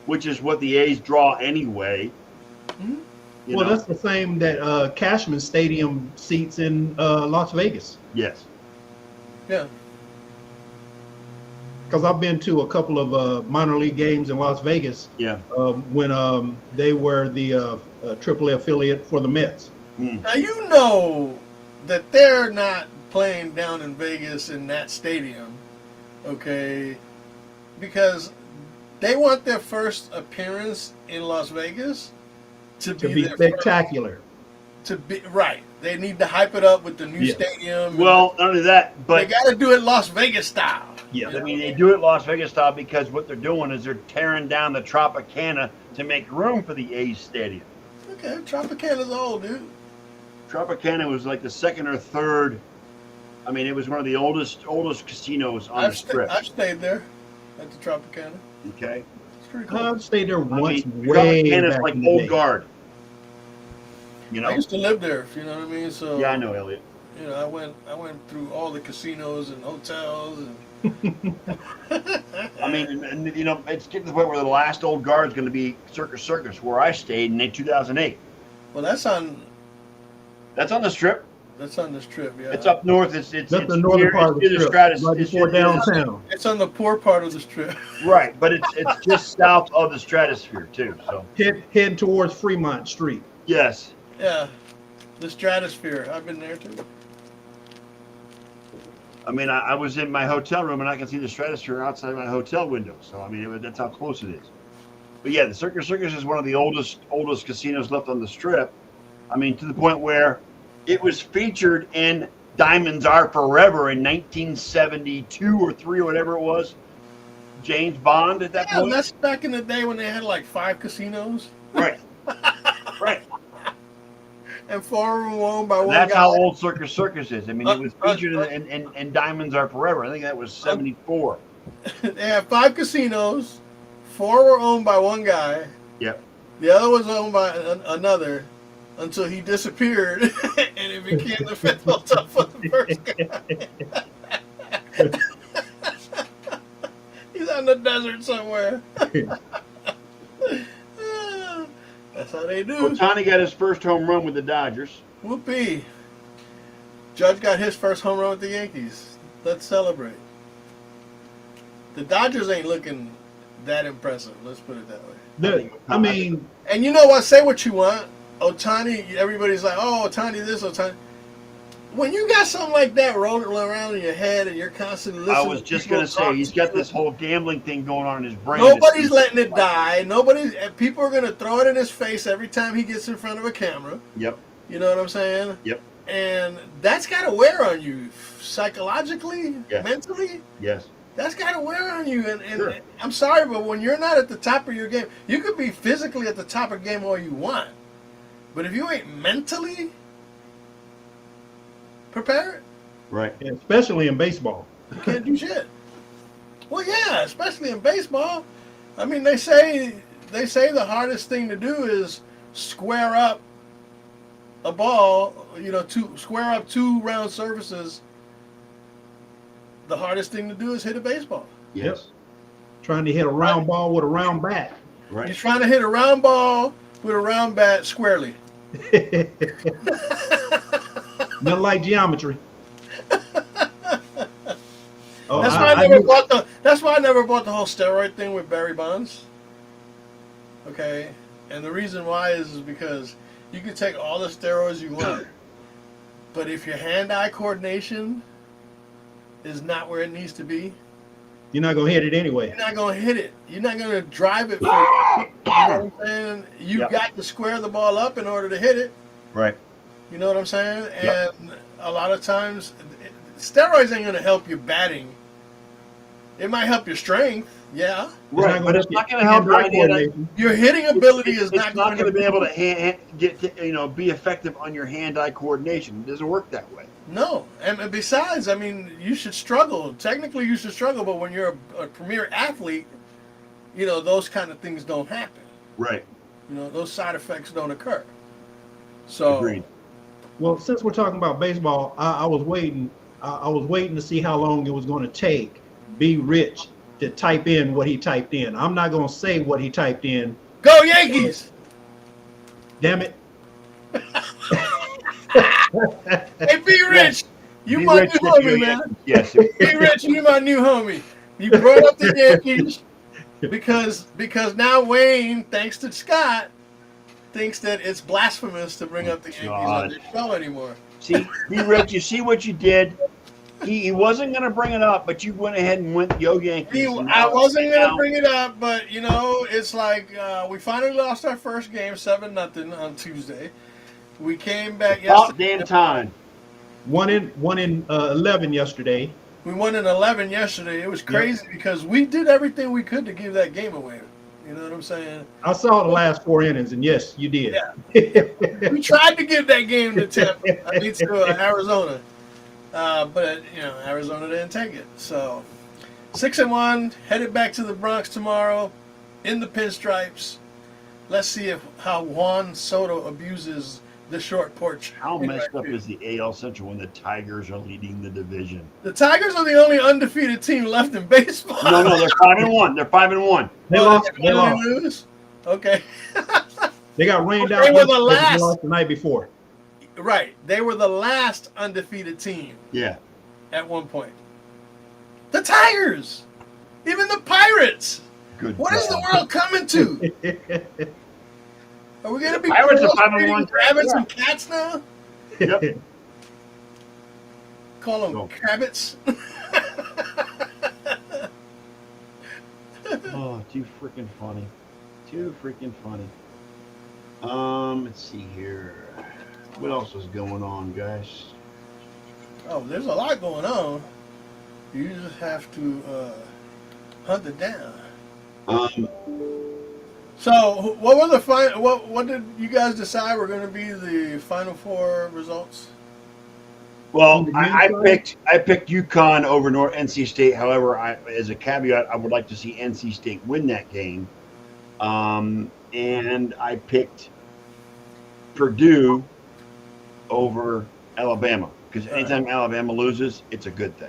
S1: which is what the A's draw anyway.
S2: Mm-hmm. Well, that's the same that Cashman Stadium seats in Las Vegas.
S1: Yes.
S2: Yeah. Because I've been to a couple of minor league games in Las Vegas.
S1: Yeah.
S2: When they were the AAA affiliate for the Mets.
S3: Now you know that they're not playing down in Vegas in that stadium, okay? Because they want their first appearance in Las Vegas to be
S2: spectacular.
S3: Right. They need to hype it up with the new stadium.
S1: Well, not only that, but
S3: they got to do it Las Vegas style.
S1: Yeah, I mean they do it Las Vegas style because what they're doing is they're tearing down the Tropicana to make room for the A's stadium.
S3: Okay, Tropicana's old, dude.
S1: Tropicana was like the second or third. I mean, it was one of the oldest casinos on the Strip.
S3: I've stayed there at the Tropicana.
S1: Okay.
S3: It's pretty cool.
S2: I've stayed there once.
S1: Tropicana's like Old Guard. You know,
S3: I used to live there. You know what I mean? So
S1: yeah, I know, Elliot.
S3: You know, I went through all the casinos and hotels and.
S1: I mean, and, you know, it's getting to the point where the last Old Guard is going to be Circus Circus, where I stayed in 2008.
S3: Well, that's on
S1: the Strip.
S3: That's on the Strip, yeah.
S1: It's up north. It's
S2: the northern part of the Strip, right before downtown.
S3: It's on the poor part of the Strip.
S1: Right, but it's just south of the Stratosphere too. So
S2: head towards Fremont Street.
S1: Yes.
S3: Yeah, the Stratosphere. I've been there too.
S1: I mean, I was in my hotel room and I can see the Stratosphere outside my hotel window. So I mean, that's how close it is. But yeah, the Circus Circus is one of the oldest casinos left on the Strip. I mean, to the point where it was featured in Diamonds Are Forever in 1972 or 3 or whatever it was. James Bond at that point.
S3: That's back in the day when they had like 5 casinos.
S1: Right. Right.
S3: And 4 of them owned by one guy.
S1: That's how old Circus Circus is. I mean, it was featured in Diamonds Are Forever. I think that was 74.
S3: They had 5 casinos. 4 were owned by one guy.
S1: Yep.
S3: The other was owned by another until he disappeared and it became the 5th hotel for the first guy. He's out in the desert somewhere. That's how they do.
S1: Ohtani got his first home run with the Dodgers.
S3: Whoopee. Judge got his first home run with the Yankees. Let's celebrate. The Dodgers ain't looking that impressive. Let's put it that way.
S2: I mean,
S3: and you know what? Say what you want. Ohtani, everybody's like, oh, Ohtani this, Ohtani. when you got something like that rolling around in your head and you're constantly listening,
S1: I was just going to say, he's got this whole gambling thing going on in his brain.
S3: Nobody's letting it die. People are going to throw it in his face every time he gets in front of a camera.
S1: Yep.
S3: You know what I'm saying?
S1: Yep.
S3: And that's got to wear on you psychologically,
S1: yes.
S3: mentally.
S1: Yes.
S3: That's got to wear on you. And
S1: sure.
S3: I'm sorry, but when you're not at the top of your game, you could be physically at the top of the game all you want. But if you ain't mentally prepared,
S1: right,
S2: especially in baseball,
S3: you can't do shit. Well, yeah, especially in baseball. I mean, they say the hardest thing to do is square up a ball. Square up two round surfaces. The hardest thing to do is hit a baseball.
S1: Yes.
S2: Yep. Trying to hit a round ball with a round bat.
S1: Right.
S3: You're trying to hit a round ball with a round bat squarely.
S2: Nothing like geometry.
S3: That's why I never bought the whole steroid thing with Barry Bonds. Okay, and the reason why is because you can take all the steroids you want, but if your hand-eye coordination is not where it needs to be,
S2: you're not gonna hit it anyway.
S3: You're not gonna hit it. You're not gonna drive it. You know what I'm saying? You got to square the ball up in order to hit it.
S1: Right.
S3: You know what I'm saying? And a lot of times, steroids ain't gonna help your batting. It might help your strength, yeah.
S1: Right, but it's not going to help your hand-eye.
S3: Your hitting ability is not
S1: going to be able to be effective on your hand-eye coordination. It doesn't work that way.
S3: No, and besides, I mean, you should struggle. Technically, you should struggle, but when you're a premier athlete, those kind of things don't happen.
S1: Right.
S3: Those side effects don't occur. So.
S1: Agreed.
S2: Well, since we're talking about baseball, I was waiting. I was waiting to see how long it was going to take Be Rich to type in what he typed in. I'm not going to say what he typed in.
S3: Go Yankees!
S2: Damn it.
S3: Hey, Be Rich, you my new homie, man.
S1: Yes.
S3: Be Rich, you my new homie. You brought up the Yankees because now Wayne, thanks to Scott, thinks that it's blasphemous to bring up the Yankees on this show anymore.
S1: See, Be Rich, you see what you did? He wasn't going to bring it up, but you went ahead and went Yo Yankees.
S3: I wasn't going to bring it up, but, it's like we finally lost our first game, 7-0 on Tuesday. We came back yesterday.
S1: Damn time.
S2: One in 11 yesterday.
S3: We won in 11 yesterday. It was crazy because we did everything we could to give that game away. You know what I'm saying?
S2: I saw the last 4 innings, and yes, you did.
S3: Yeah. We tried to give that game to Tampa. I mean, to Arizona. But Arizona didn't take it. So 6-1, headed back to the Bronx tomorrow, in the pinstripes. Let's see how Juan Soto abuses the short porch.
S1: How messed up is the AL Central when the Tigers are leading the division?
S3: The Tigers are the only undefeated team left in baseball.
S1: No, they're 5-1. They're 5-1.
S2: They lost. They
S3: lose. Okay.
S2: They got rained out.
S3: They were the last
S2: the night before.
S3: Right. They were the last undefeated team.
S1: Yeah.
S3: At one point. The Tigers. Even the Pirates.
S1: Good.
S3: What is the world coming to? Are we going to be
S1: Pirates are 5-1.
S3: Rabbits and cats now?
S1: Yep.
S3: Call them Crabbits.
S1: Oh, too freaking funny. Too freaking funny. Let's see here. What else is going on, guys?
S3: Oh, there's a lot going on. You just have to hunt it down. So, what were the final? What did you guys decide were going to be the Final Four results?
S1: Well, I picked UConn over NC State. However, as a caveat, I would like to see NC State win that game. And I picked Purdue over Alabama because anytime Alabama loses, it's a good thing.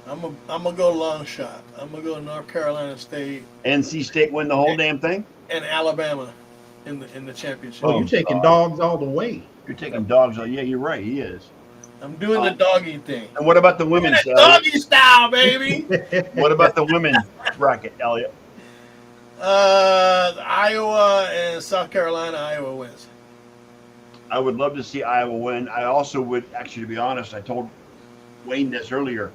S3: I'm gonna go long shot. I'm gonna go North Carolina State.
S1: NC State win the whole damn thing,
S3: and Alabama in the championship.
S2: Oh, you're taking dogs all the way.
S1: You're taking dogs. Oh, yeah, you're right. He is.
S3: I'm doing the doggy thing.
S1: And what about the women's
S3: doggy style, baby?
S1: What about the women's bracket, Elliot?
S3: Iowa and South Carolina. Iowa wins.
S1: I would love to see Iowa win. I also would, actually, to be honest, I told Wayne this earlier.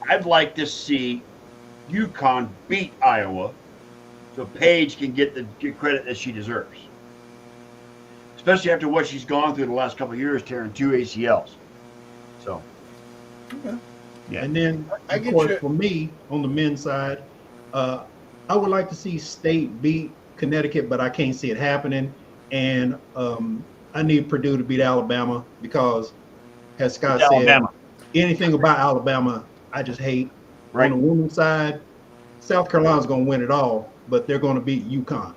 S1: I'd like to see UConn beat Iowa so Paige can get the credit that she deserves. Especially after what she's gone through the last couple of years, tearing 2 ACLs. So,
S2: okay. Yeah. And then, of course, for me, on the men's side, I would like to see State beat Connecticut, but I can't see it happening. And I need Purdue to beat Alabama because, as Scott said, anything about Alabama, I just hate. Right. On the women's side, South Carolina's going to win it all, but they're going to beat UConn.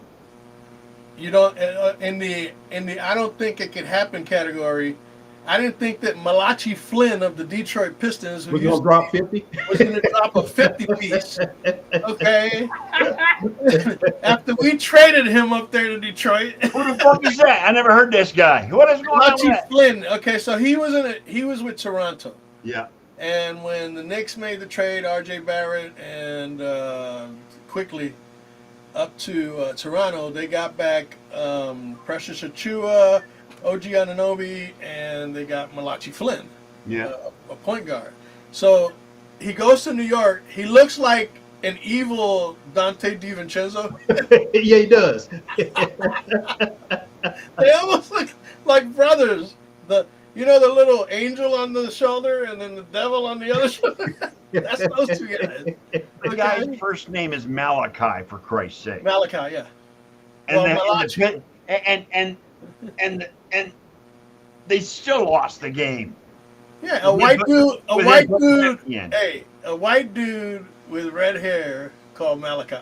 S3: You know, in the I don't think it could happen category, I didn't think that Malachi Flynn of the Detroit Pistons
S2: was going to drop 50.
S3: Was going to drop a 50 piece. Okay. After we traded him up there to Detroit.
S1: Who the fuck is that? I never heard this guy. What is going on with
S3: Malachi Flynn. Okay, so he was with Toronto.
S1: Yeah.
S3: And when the Knicks made the trade, R.J. Barrett and quickly up to Toronto, they got back Precious Achiuwa, OG Anunoby, and they got Malachi Flynn, a point guard. So he goes to New York. He looks like an evil Dante DiVincenzo.
S2: Yeah, he does.
S3: They almost look like brothers. The little angel on the shoulder and then the devil on the other shoulder. That's those two guys.
S1: The guy's first name is Malachi, for Christ's sake.
S3: Malachi, yeah.
S1: And they still lost the game.
S3: Yeah, a white dude with red hair called Malachi.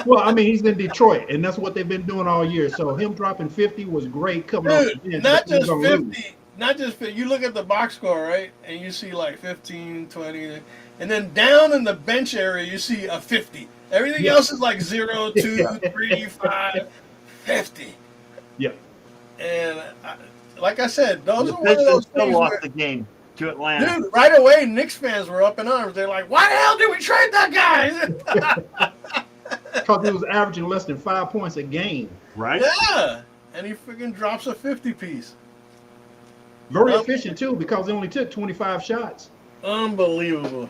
S2: Well, I mean, he's in Detroit, and that's what they've been doing all year. So him dropping 50 was great coming off the bench.
S3: Not just 50. Not just 50. You look at the box score, right, and you see like 15, 20, and then down in the bench area, you see a 50. Everything else is like 0, 2, 3, 5, 50.
S2: Yeah.
S3: And like I said, those are one of those things
S1: lost the game to Atlanta.
S3: Dude, right away, Knicks fans were up in arms. They're like, why the hell did we trade that guy?
S2: Because he was averaging less than 5 points a game.
S1: Right?
S3: Yeah. And he freaking drops a 50 piece.
S2: Very efficient, too, because he only took 25 shots.
S3: Unbelievable.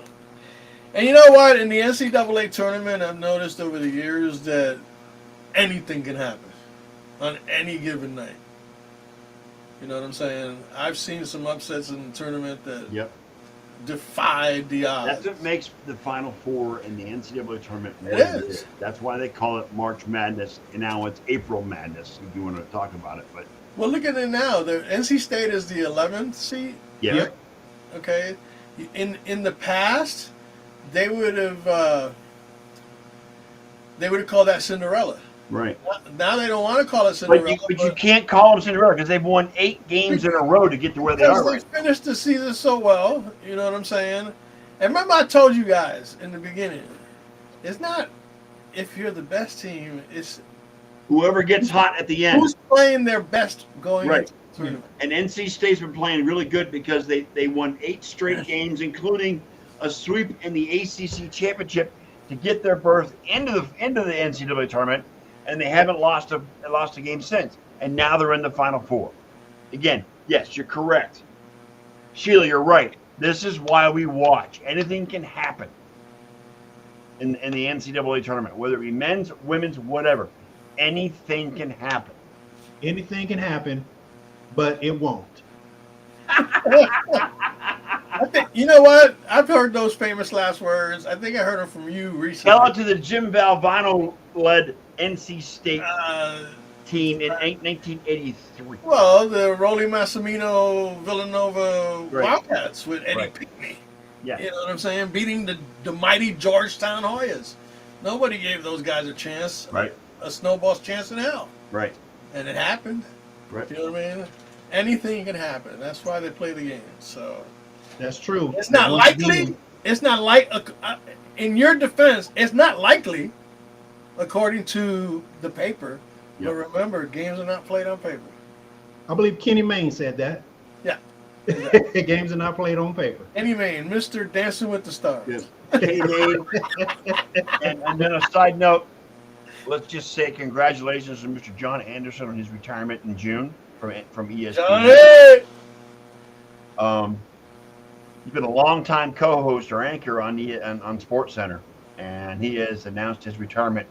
S3: And you know what? In the NCAA tournament, I've noticed over the years that anything can happen on any given night. You know what I'm saying? I've seen some upsets in the tournament that defied the odds.
S1: That's what makes the Final Four in the NCAA tournament
S3: what it is.
S1: That's why they call it March Madness, and now it's April Madness, if you want to talk about it. But
S3: well, look at it now. The NC State is the 11th seed.
S1: Yeah.
S3: Okay. In the past, they would have called that Cinderella.
S1: Right.
S3: Now they don't want to call it Cinderella.
S1: But you can't call them Cinderella because they've won 8 games in a row to get to where they are.
S3: They finished the season so well. You know what I'm saying? And remember I told you guys in the beginning, it's not if you're the best team, it's
S1: whoever gets hot at the end.
S3: Who's playing their best going into the tournament.
S1: And NC State's been playing really good because they won 8 straight games, including a sweep in the ACC championship to get their berth into the NCAA tournament. And they haven't lost a game since. And now they're in the Final Four. Again, yes, you're correct. Sheila, you're right. This is why we watch. Anything can happen in the NCAA tournament, whether it be men's, women's, whatever. Anything can happen.
S2: Anything can happen, but it won't.
S3: I think, you know what? I've heard those famous last words. I think I heard them from you recently.
S1: Tell it to the Jim Valvano-led NC State team in 1983.
S3: Well, the Rolly Massimino Villanova Wildcats with Eddie Pinckney.
S1: Yeah.
S3: You know what I'm saying? Beating the mighty Georgetown Hoyas. Nobody gave those guys a chance.
S1: Right.
S3: A snowball's chance in hell.
S1: Right.
S3: And it happened.
S1: Right.
S3: You know what I mean? Anything can happen. That's why they play the game. So
S2: that's true.
S3: It's not likely. It's not like in your defense, it's not likely according to the paper. But remember, games are not played on paper.
S2: I believe Kenny Mayne said that.
S3: Yeah.
S2: Exactly. Games are not played on paper.
S3: Kenny Mayne, Mr. Dancing with the Stars.
S1: Yes. Kenny Mayne. and then a side note, let's just say congratulations to Mr. John Anderson on his retirement in June from ESPN.
S3: Johnny!
S1: He's been a long-time co-host or anchor on SportsCenter, and he has announced his retirement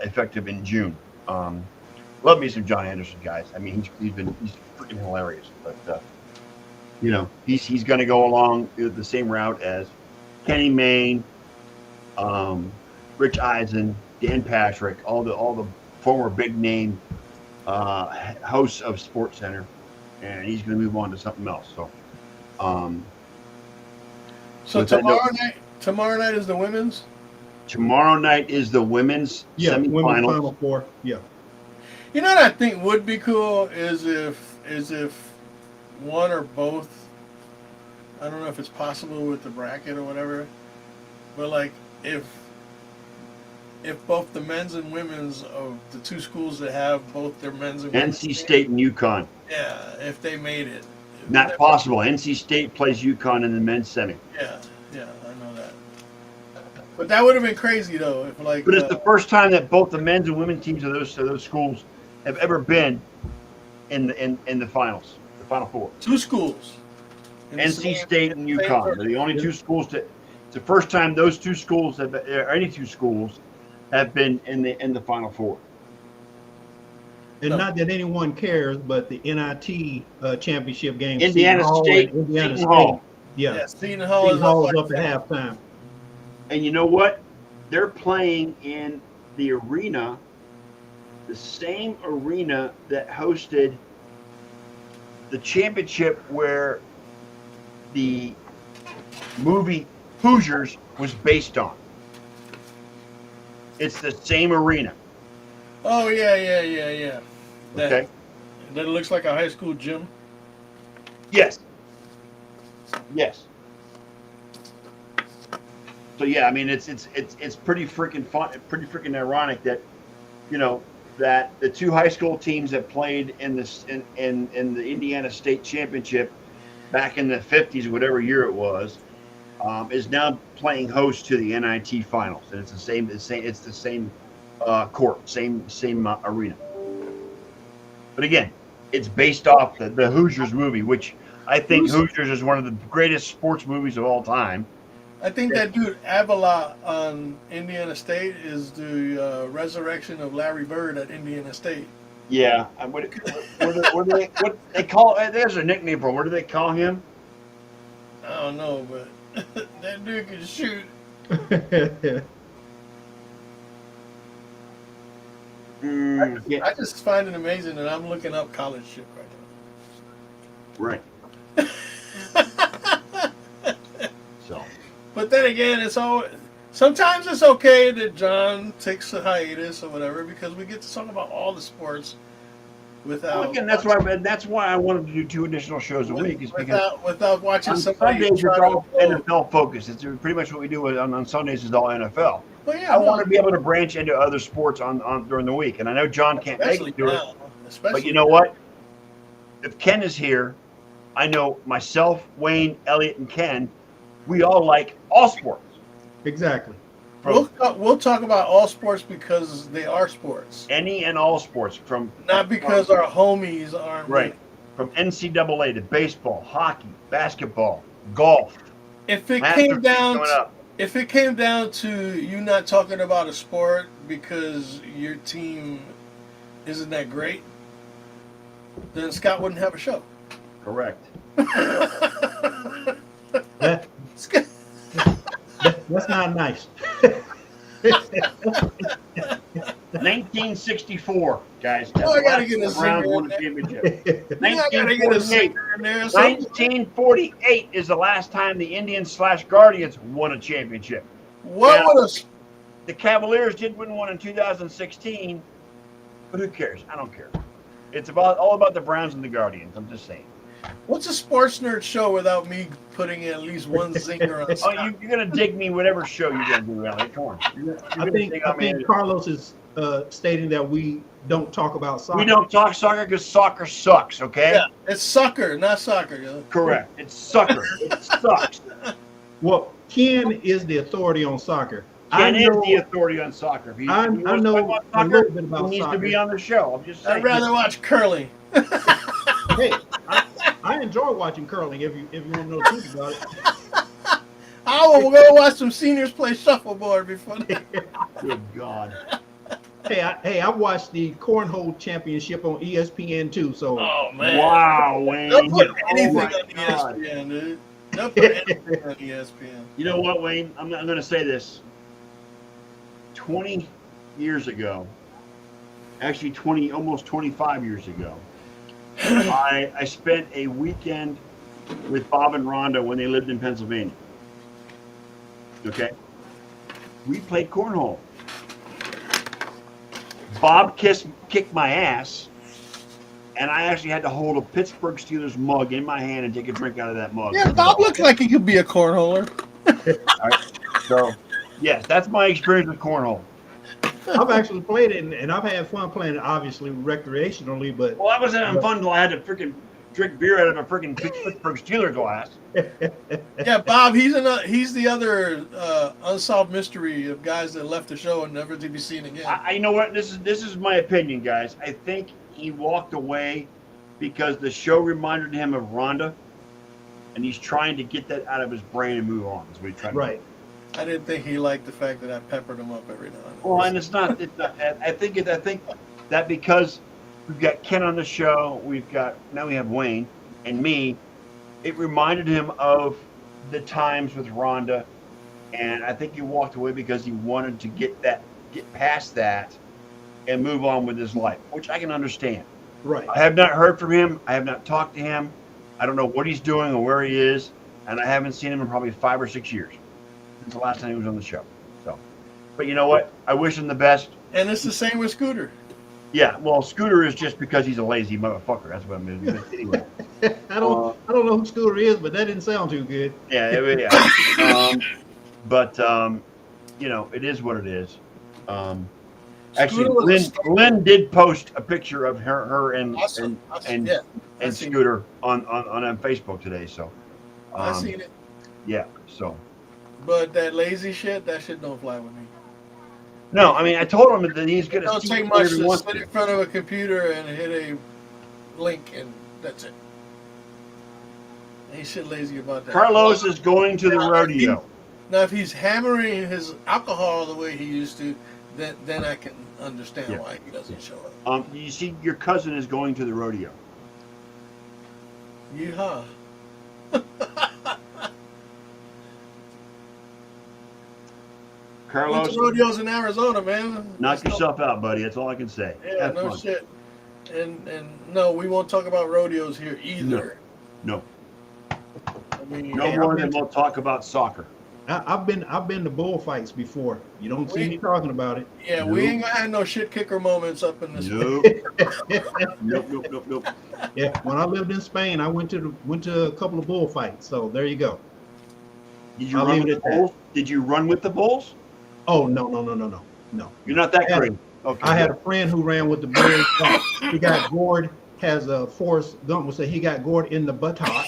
S1: effective in June. Love me some John Anderson, guys. I mean, he's freaking hilarious. But he's going to go along the same route as Kenny Mayne, Rich Eisen, Dan Patrick, all the former big name hosts of SportsCenter, and he's going to move on to something else. So
S3: tomorrow night is the women's.
S1: Tomorrow night is the women's semifinals.
S2: Women's Final Four. Yeah.
S3: You know what I think would be cool is if one or both. I don't know if it's possible with the bracket or whatever, but like if both the men's and women's of the two schools that have both their men's and women's
S1: NC State and UConn.
S3: Yeah, if they made it.
S1: Not possible. NC State plays UConn in the men's semi.
S3: Yeah, I know that. But that would have been crazy though, if like.
S1: But it's the first time that both the men's and women's teams of those schools have ever been in the finals, the Final Four.
S3: Two schools.
S1: NC State and UConn. They're the only two schools it's the first time those two schools any two schools have been in the Final Four.
S2: And not that anyone cares, but the NIT championship game.
S1: Indiana State.
S2: Yeah,
S3: Seton Hall is
S2: up at halftime.
S1: And you know what? They're playing in the arena, the same arena that hosted the championship where the movie Hoosiers was based on. It's the same arena.
S3: Oh, yeah.
S1: Okay.
S3: That looks like a high school gym.
S1: Yes. So yeah, I mean it's pretty freaking fun, pretty freaking ironic that that the two high school teams that played in the Indiana State Championship back in the 50s, whatever year it was, is now playing host to the NIT finals, and it's the same court, same arena. But again, it's based off the Hoosiers movie, which I think Hoosiers is one of the greatest sports movies of all time.
S3: I think that dude Avila on Indiana State is the resurrection of Larry Bird at Indiana State.
S1: Yeah, what they call? There's a nickname for him. What do they call him?
S3: I don't know, but that dude can shoot. I just find it amazing that I'm looking up college shit right
S1: now. Right. So.
S3: But then again, sometimes it's okay that John takes a hiatus or whatever because we get to talk about all the sports without.
S1: Well, again, that's why I wanted to do 2 additional shows a week is
S3: without watching
S1: on
S3: somebody.
S1: Sundays it's all NFL focused. It's pretty much what we do on Sundays is all NFL.
S3: Well, yeah,
S1: I want to be able to branch into other sports on during the week, and I know John can't make it do it. But you know what? If Ken is here, I know myself, Wayne, Elliot, and Ken. We all like all sports.
S2: Exactly.
S3: We'll talk about all sports because they are sports.
S1: Any and all sports
S3: not because our homies aren't
S1: right. From NCAA to baseball, hockey, basketball, golf.
S3: If it came down to you not talking about a sport because your team isn't that great, then Scott wouldn't have a show.
S1: Correct.
S2: That's not nice.
S1: 1964, guys.
S3: Oh, I gotta get a
S1: championship. 1948 is the last time the Indians/Guardians won a championship. The Cavaliers did win one in 2016, but who cares? I don't care. It's all about the Browns and the Guardians. I'm just saying.
S3: What's a sports nerd show without me putting in at least one zinger on Scott?
S1: You're going to dig me whatever show you're going to do, Elliot. Come on.
S2: I think Carlos is stating that we don't talk about soccer.
S1: We don't talk soccer because soccer sucks, okay?
S3: Yeah, it's sucker, not soccer.
S1: Correct. It's sucker. It sucks.
S2: Well, Ken is the authority on soccer.
S1: Ken is the authority on soccer. If
S2: I
S1: he wants to
S2: know
S1: talk about
S2: a
S1: soccer,
S2: little bit about
S1: he needs
S2: soccer.
S1: to be on the show. I'm just saying.
S3: I'd rather watch curling.
S2: Hey, I enjoy watching curling. If you want to know the truth about it.
S3: I will go watch some seniors play shuffleboard before that.
S1: Good God.
S2: Hey, I watched the cornhole championship on ESPN too. So
S3: Oh man!
S1: Wow, Wayne.
S3: They'll put
S1: Oh,
S3: anything
S1: my
S3: on
S1: God.
S3: ESPN, dude. They'll put anything on ESPN.
S1: You know what, Wayne? I'm going to say this. 20 years ago, actually almost 25 years ago, I spent a weekend with Bob and Rhonda when they lived in Pennsylvania. Okay? We played cornhole. Bob kicked my ass, and I actually had to hold a Pittsburgh Steelers mug in my hand and take a drink out of that mug.
S3: Yeah, Bob looks like he could be a cornholer.
S1: All right. So, yes, that's my experience with cornhole.
S2: I've actually played it, and I've had fun playing it, obviously recreationally. But
S1: Well, I wasn't having fun until I had to freaking drink beer out of a freaking Pittsburgh Steelers glass.
S3: Yeah, Bob, he's the other unsolved mystery of guys that left the show and never to be seen again.
S1: You know what? This is my opinion, guys. I think he walked away because the show reminded him of Rhonda, and he's trying to get that out of his brain and move on. That's what he's trying to do.
S3: I didn't think he liked the fact that I peppered him up every now and then.
S1: Well, and it's not. I think that because we've got Ken on the show, now we have Wayne and me. It reminded him of the times with Rhonda, and I think he walked away because he wanted to get past that and move on with his life, which I can understand.
S2: Right.
S1: I have not heard from him. I have not talked to him. I don't know what he's doing or where he is, and I haven't seen him in probably 5 or 6 years since the last time he was on the show. So, but you know what? I wish him the best.
S3: And it's the same with Scooter.
S1: Yeah, well, Scooter is just because he's a lazy motherfucker. That's what I mean. But anyway,
S2: I don't know who Scooter is, but that didn't sound too good.
S1: Yeah. You know, it is what it is. Actually, Lynn did post a picture of her and Scooter on Facebook today. So
S3: I seen it.
S1: Yeah. So.
S3: But that lazy shit, that shit don't fly with me.
S1: No, I mean, I told him that he's going to.
S3: It don't take much to sit in front of a computer and hit a link, and that's it. Ain't shit lazy about that.
S1: Carlos is going to the rodeo.
S3: Now, if he's hammering his alcohol the way he used to, then I can understand why he doesn't show up.
S1: You see, your cousin is going to the rodeo.
S3: Yeehaw.
S1: Carlos,
S3: went to rodeos in Arizona, man.
S1: Knock yourself out, buddy. That's all I can say.
S3: Yeah,
S1: Have
S3: no
S1: fun.
S3: shit. And no, we won't talk about rodeos here either.
S1: No.
S3: I mean,
S1: no more than we'll talk about soccer.
S2: I've been to bullfights before. You don't see me talking about it.
S3: Yeah, we ain't gonna have no shit kicker moments up in this.
S1: Nope. Nope.
S2: Yeah, when I lived in Spain, I went to a couple of bullfights. So there you go.
S1: Did you run with the bulls? Did you run with the bulls?
S2: Oh no.
S1: You're not that crazy. Okay.
S2: I had a friend who ran with the bulls. He got gored. Has a Forrest Gump would say he got gored in the buttocks.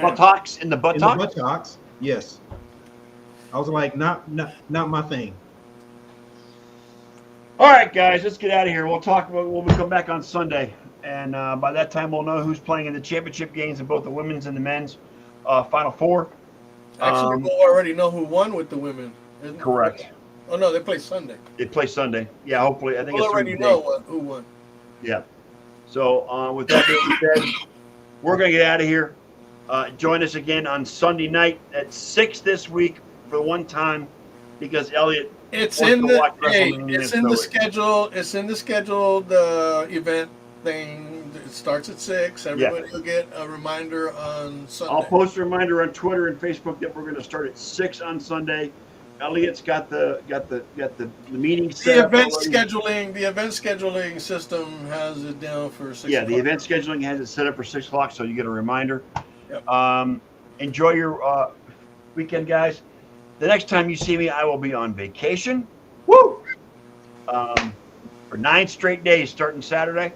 S1: Buttocks in the buttocks.
S2: In the buttocks. Yes. I was like, not my thing.
S1: All right, guys, let's get out of here. We'll talk about when we come back on Sunday, and by that time we'll know who's playing in the championship games in both the women's and the men's Final Four.
S3: Actually, we'll already know who won with the women.
S1: Correct.
S3: It? Oh no, they play Sunday.
S1: They play Sunday. Yeah, hopefully. I think
S3: we'll
S1: it's
S3: already know who won.
S1: Yeah. So with that being said, we're going to get out of here. Join us again on Sunday night at 6 this week for one time, because Elliot.
S3: It's in the schedule. It's in the scheduled event thing. It starts at 6. Everybody will get a reminder on Sunday.
S1: I'll post a reminder on Twitter and Facebook that we're going to start at 6 on Sunday. Elliot's got the meeting set.
S3: The event scheduling system has it down for 6.
S1: Yeah, the event scheduling has it set up for 6 o'clock, so you get a reminder.
S3: Yep.
S1: Enjoy your weekend, guys. The next time you see me, I will be on vacation. Woo! For 9 straight days, starting Saturday.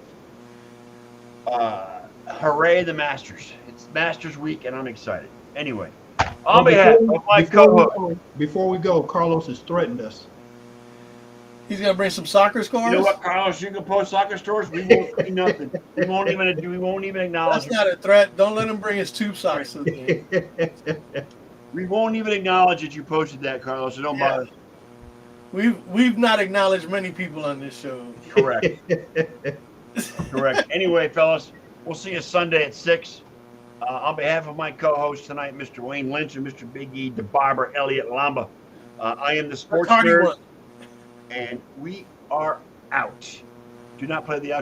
S1: Hooray, the Masters! It's Masters week, and I'm excited. Anyway, On behalf of my co-host.
S2: Before we go, Carlos has threatened us.
S3: He's gonna bring some soccer scores.
S1: You know what, Carlos? You can post soccer stores. We won't see nothing. We won't even acknowledge.
S3: That's not a threat. Don't let him bring his tube socks.
S1: We won't even acknowledge that you posted that, Carlos. So don't bother.
S3: We've not acknowledged many people on this show.
S1: Correct. Correct. Anyway, fellas, we'll see you Sunday at 6. On behalf of my co-host tonight, Mr. Wayne Lynch and Mr. Big E, the barber, Elliot Lamba, I am the sports nerd, and we are out. Do not play the outro.